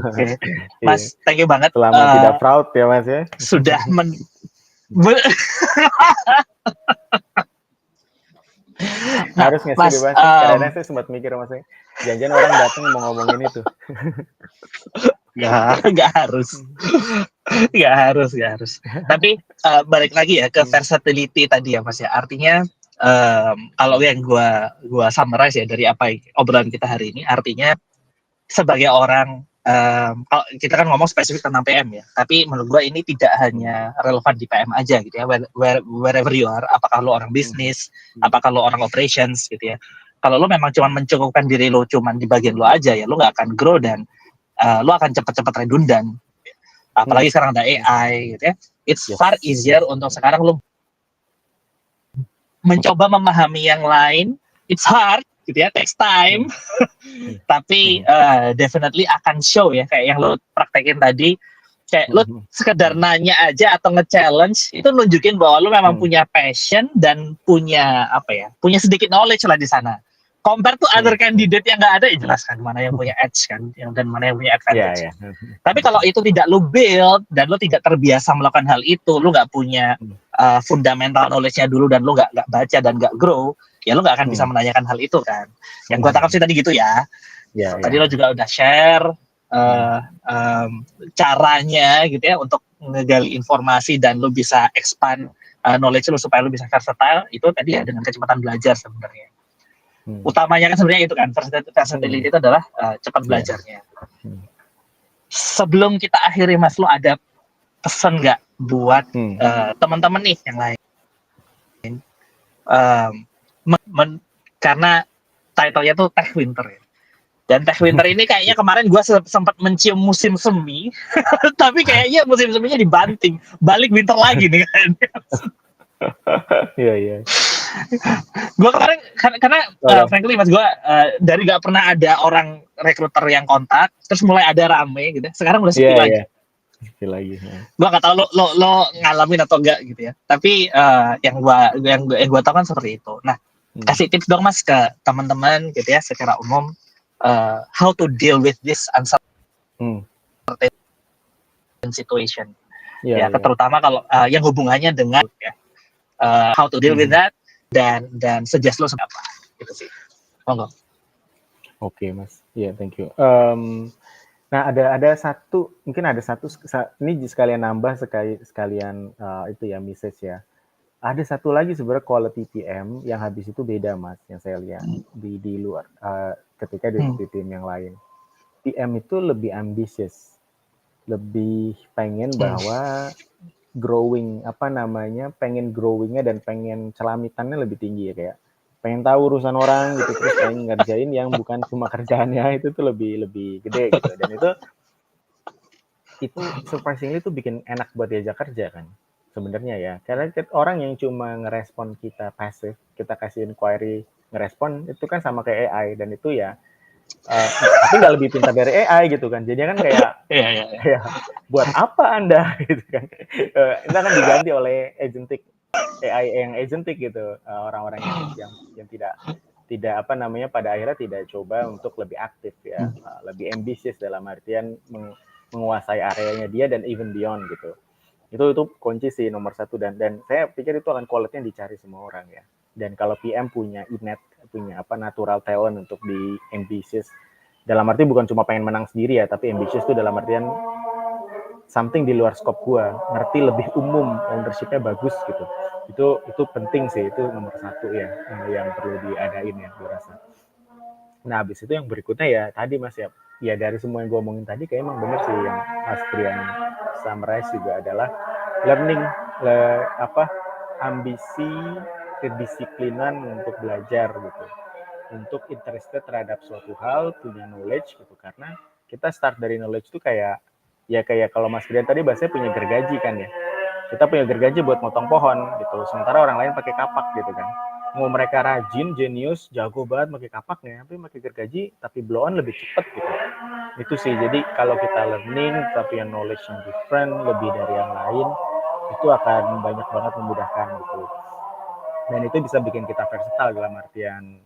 Oke, Mas, thank you banget. Selama tidak proud ya Mas ya. Sudah harus nggak sih Mas? Kadang-kadang saya sempat mikir Mas, jangan-jangan orang datang mau ngomongin itu. Nggak harus. Tapi balik lagi ya ke versatility tadi ya Mas ya. Artinya kalau yang gua summarize ya dari apa obrolan kita hari ini, artinya sebagai orang, kalau kita kan ngomong spesifik tentang PM ya, tapi menurut gua ini tidak hanya relevan di PM aja gitu ya, wherever you are, apakah lo orang bisnis, apakah lo orang operations gitu ya. Kalau lo memang cuma mencukupkan diri lo cuma di bagian lo aja ya, lo nggak akan grow dan lo akan cepat-cepat redundant. Apalagi sekarang ada AI gitu ya. It's far easier untuk sekarang lo mencoba memahami yang lain. It's hard gitu ya, takes time. Tapi definitely akan show ya, kayak yang lo praktekin tadi, kayak lo sekedar nanya aja atau nge-challenge itu nunjukin bahwa lo memang punya passion dan punya punya sedikit knowledge lah di sana. Compare to other candidate yang nggak ada, ya jelas kan mana yang punya edge kan, dan mana yang punya advantage. Tapi kalau itu tidak lo build dan lo tidak terbiasa melakukan hal itu, lo nggak punya fundamental knowledge-nya dulu dan lo nggak baca dan nggak grow, ya lo nggak akan bisa menanyakan hal itu kan. Yang gue tangkap sih tadi gitu ya. Tadi lo juga udah share caranya gitu ya untuk ngegali informasi dan lo bisa expand knowledge lo supaya lo bisa versatile. Itu tadi ya dengan kecepatan belajar sebenarnya. Utamanya kan sebenarnya itu kan, versatility itu adalah cepat belajarnya. Sebelum kita akhiri Mas, lo ada pesan nggak buat teman-teman nih yang lain? Karena title-nya tuh Tech Winter ya. Dan Tech Winter ini kayaknya kemarin gue sempat mencium musim semi, tapi kayaknya musim seminya dibanting, balik winter lagi nih kan. Iya. Gue kemarin karena frankly Mas, gue dari gak pernah ada orang rekruter yang kontak, terus mulai ada rame gitu. Sekarang udah sepi lagi. Sepi lagi. Gue gak tahu lo ngalamin atau enggak gitu ya. Tapi yang gue tahu kan seperti itu. Nah, kasih tips dong Mas ke teman-teman gitu ya secara umum, how to deal with this uncertain situation. Terutama kalau yang hubungannya dengan ya. how to deal with that, dan suggest lo seperti apa gitu sih. Monggo. Oke, Mas. Iya, thank you. Nah, ada satu, mungkin ada satu, ini sekalian nambah, sekalian itu ya, message ya. Ada satu lagi sebenarnya quality PM yang habis itu beda, Mas, yang saya lihat di luar, ketika di tim yang lain. PM itu lebih ambitious, lebih pengen bahwa pengen growingnya dan pengen celamitannya lebih tinggi ya, kayak pengen tahu urusan orang gitu, terus pengen ngerjain yang bukan cuma kerjaannya, itu tuh lebih gede gitu. Dan itu surprisingly tuh bikin enak buat diajak kerja kan sebenarnya ya, karena orang yang cuma ngerespon kita pasif, kita kasih inquiry ngerespon, itu kan sama kayak AI, dan itu ya tapi nggak lebih pintar dari AI gitu kan, jadinya kan kayak kayak buat apa Anda gitu kan. Itu akan diganti oleh agentic AI yang agentic gitu, orang-orang yang tidak apa namanya, pada akhirnya tidak coba untuk lebih aktif ya, lebih ambisius dalam artian menguasai areanya dia dan even beyond gitu. Itu kunci sih nomor satu, dan saya pikir itu akan quality yang dicari semua orang ya. Dan kalau PM punya natural talent untuk di ambitious, dalam arti bukan cuma pengen menang sendiri ya, tapi ambitious itu dalam artian something di luar scope gua, ngerti lebih umum, ownership-nya bagus gitu. Itu penting sih, itu nomor satu ya, yang perlu diadain ya, gue rasa. Nah, habis itu yang berikutnya ya tadi Mas ya dari semua yang gue omongin tadi kayak emang bener sih yang Mas Brian summarize juga adalah learning, ambisi, kedisiplinan untuk belajar gitu, untuk interested terhadap suatu hal, punya knowledge gitu, karena kita start dari knowledge itu kayak kalau Mas Brian tadi bahasanya punya gergaji kan ya, kita punya gergaji buat motong pohon gitu, sementara orang lain pakai kapak gitu kan. Mau mereka rajin, jenius, jago banget pakai kapaknya, tapi pakai gergaji, tapi blow on lebih cepet gitu. Itu sih, jadi kalau kita learning, tapi yang knowledge yang different, lebih dari yang lain, itu akan banyak banget memudahkan gitu. Dan itu bisa bikin kita versatile dalam artian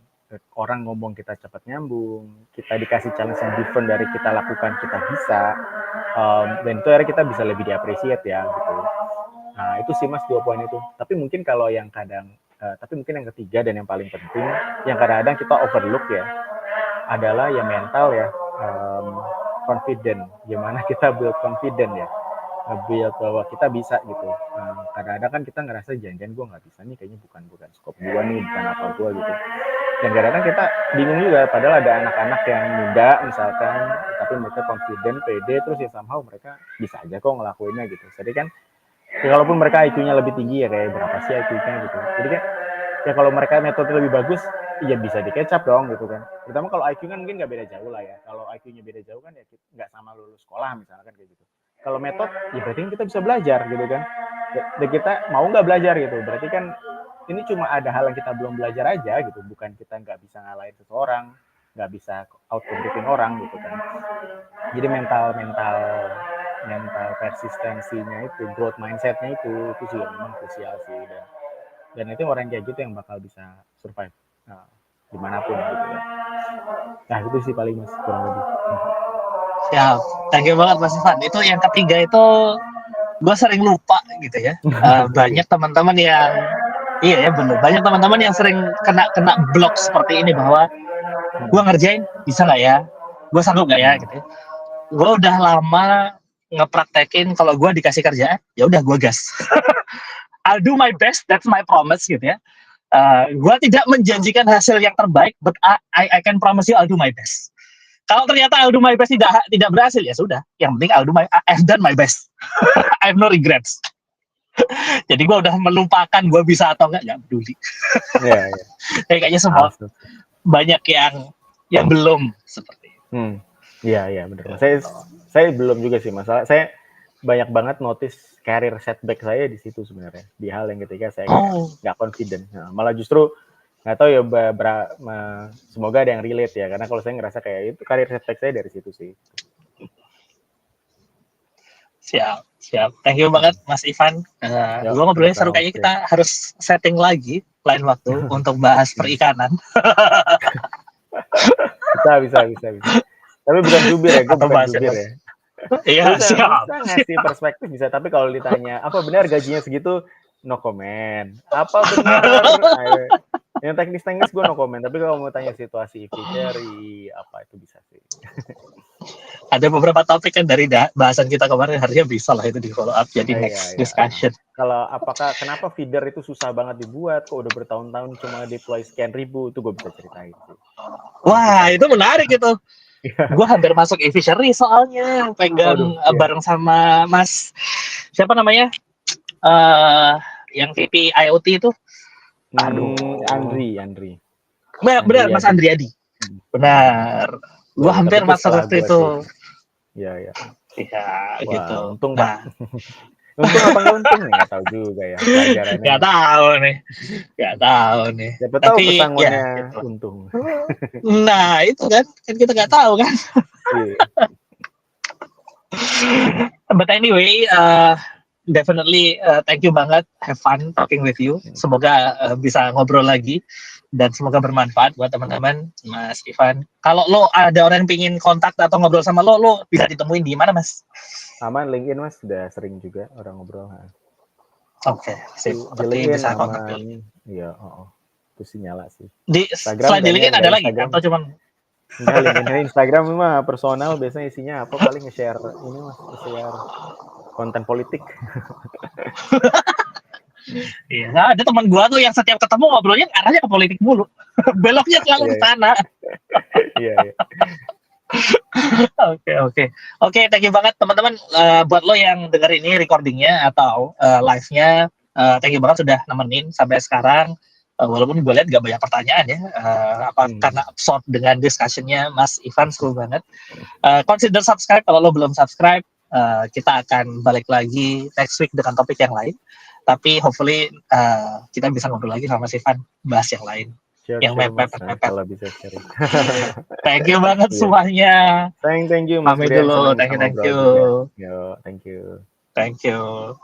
orang ngomong kita cepat nyambung, kita dikasih challenge yang different dari kita lakukan, kita bisa, dan itu akhirnya kita bisa lebih diapresiasi ya gitu. Nah itu sih Mas 2 poin itu. Tapi mungkin kalau yang mungkin yang ketiga dan yang paling penting, yang kadang-kadang kita overlook ya, adalah ya mental ya, confident. Gimana kita build confident ya, build bahwa kita bisa gitu. Kadang-kadang kan kita ngerasa jangan-jangan gue nggak bisa nih, kayaknya bukan scope gue nih, bukan apa gue gitu. Dan kadang-kadang kita bingung juga, padahal ada anak-anak yang muda misalkan, tapi mereka confident, pede, terus ya somehow mereka bisa aja kok ngelakuinnya gitu. Jadi kan ya walaupun mereka IQ-nya lebih tinggi ya, kayak berapa sih IQ-nya gitu. Jadi kan ya kalau mereka metode lebih bagus, ya bisa dikecap dong gitu kan. Terutama kalau IQ kan mungkin nggak beda jauh lah ya. Kalau IQ-nya beda jauh kan ya nggak sama lulus sekolah misalkan kayak gitu. Kalau metode, ya berarti kita bisa belajar gitu kan. Dan kita mau nggak belajar gitu. Berarti kan ini cuma ada hal yang kita belum belajar aja gitu. Bukan kita nggak bisa ngalahin seseorang, nggak bisa out-competing orang gitu kan. Jadi mental persistensinya itu, growth mindset-nya itu juga memang krusial sih, dan itu orang kayak gitu yang bakal bisa survive dimanapun gitu ya. Nah itu sih paling Mas kurang lebih. Siap, thank you banget Mas Ivan. Itu yang ketiga itu gue sering lupa gitu ya. Banyak teman-teman yang iya ya benar, banyak teman-teman yang sering kena blok seperti ini, bahwa gue ngerjain bisa nggak ya, gue sanggup nggak ya gitu. Gue udah lama ngepraktekin kalau gue dikasih kerjaan ya udah gue gas. I'll do my best, that's my promise gitu ya. Gue tidak menjanjikan hasil yang terbaik, but I can promise you I'll do my best. Kalau ternyata I'll do my best tidak berhasil, ya sudah. Yang penting I've done my best. I have no regrets. Jadi gue udah melupakan gue bisa atau nggak peduli. Yeah. Kayaknya semua banyak yang belum seperti itu. Iya benar. Saya belum juga sih masalah. Saya banyak banget notice career setback saya di situ sebenarnya, di hal yang ketika saya nggak confident. Nah, malah justru nggak tahu ya, semoga ada yang relate ya, karena kalau saya ngerasa kayak itu career setback saya dari situ sih. Siap. Thank you banget Mas Ivan. Gue ngobrolnya seru, kayaknya kita harus setting lagi lain waktu untuk bahas perikanan. bisa. Tapi bukan jubir ya, gue bukan jubir ya. Iya, siap. Bisa ngasih perspektif bisa, tapi kalau ditanya apa benar gajinya segitu, no comment. Apa benar? Yang teknis-teknis gue no comment. Tapi kalau mau tanya situasi EV Cherry, apa itu bisa sih. Ada beberapa topik kan dari bahasan kita kemarin, harusnya bisa lah itu di follow up jadi next discussion. Kalau kenapa feeder itu susah banget dibuat, kok udah bertahun-tahun cuma deploy sekian ribu, itu gue bisa ceritain sih. Wah, itu menarik itu. Gue hampir masuk EV Cherry soalnya pegang bareng sama Mas siapa namanya yang VP IoT itu. Aduh, Andri. Benar, Mas Andriadi. Benar. Gue hampir masuk waktu itu. Iya. Iya, gitu. Untung Pak. Untung apa nggak untung nih? Nggak tahu juga ya pelajarannya. Nggak tahu nih. Siapa tahu pesangonnya gitu. Untung. Nah, itu kan kita nggak tahu kan. But anyway, definitely thank you banget, have fun talking with you. Semoga bisa ngobrol lagi dan semoga bermanfaat buat teman-teman. Mas Ivan, kalau lo ada orang yang pingin kontak atau ngobrol sama lo bisa ditemuin di mana, Mas? Aman, LinkedIn Mas, sudah sering juga orang ngobrol. Oke, sip. Di bisa kontak. Iya, itu sih nyala sih. Di Instagram, selain di LinkedIn ada lagi atau cuman? Enggak, LinkedIn, Instagram mah personal, biasanya isinya apa, paling nge-share ini Mas, nge-share konten politik. Iya, ada teman gua tuh yang setiap ketemu ngobrolnya arahnya ke politik mulu. Beloknya selalu ke sana. Iya. Oke, thank you banget teman-teman. Buat lo yang denger ini recordingnya atau live-nya, thank you banget sudah nemenin sampai sekarang. Walaupun gue lihat gak banyak pertanyaan ya, karena absorb dengan discussion-nya Mas Ivan, seru banget. Consider subscribe kalau lo belum subscribe. Kita akan balik lagi next week dengan topik yang lain. Tapi hopefully kita bisa ngobrol lagi sama Mas Ivan, bahas yang lain. Yang mepet. Kalau bisa sharing. Thank you banget semuanya. Thank you Mas. Pamit dulu. Thank you. Yo, thank you. Thank you.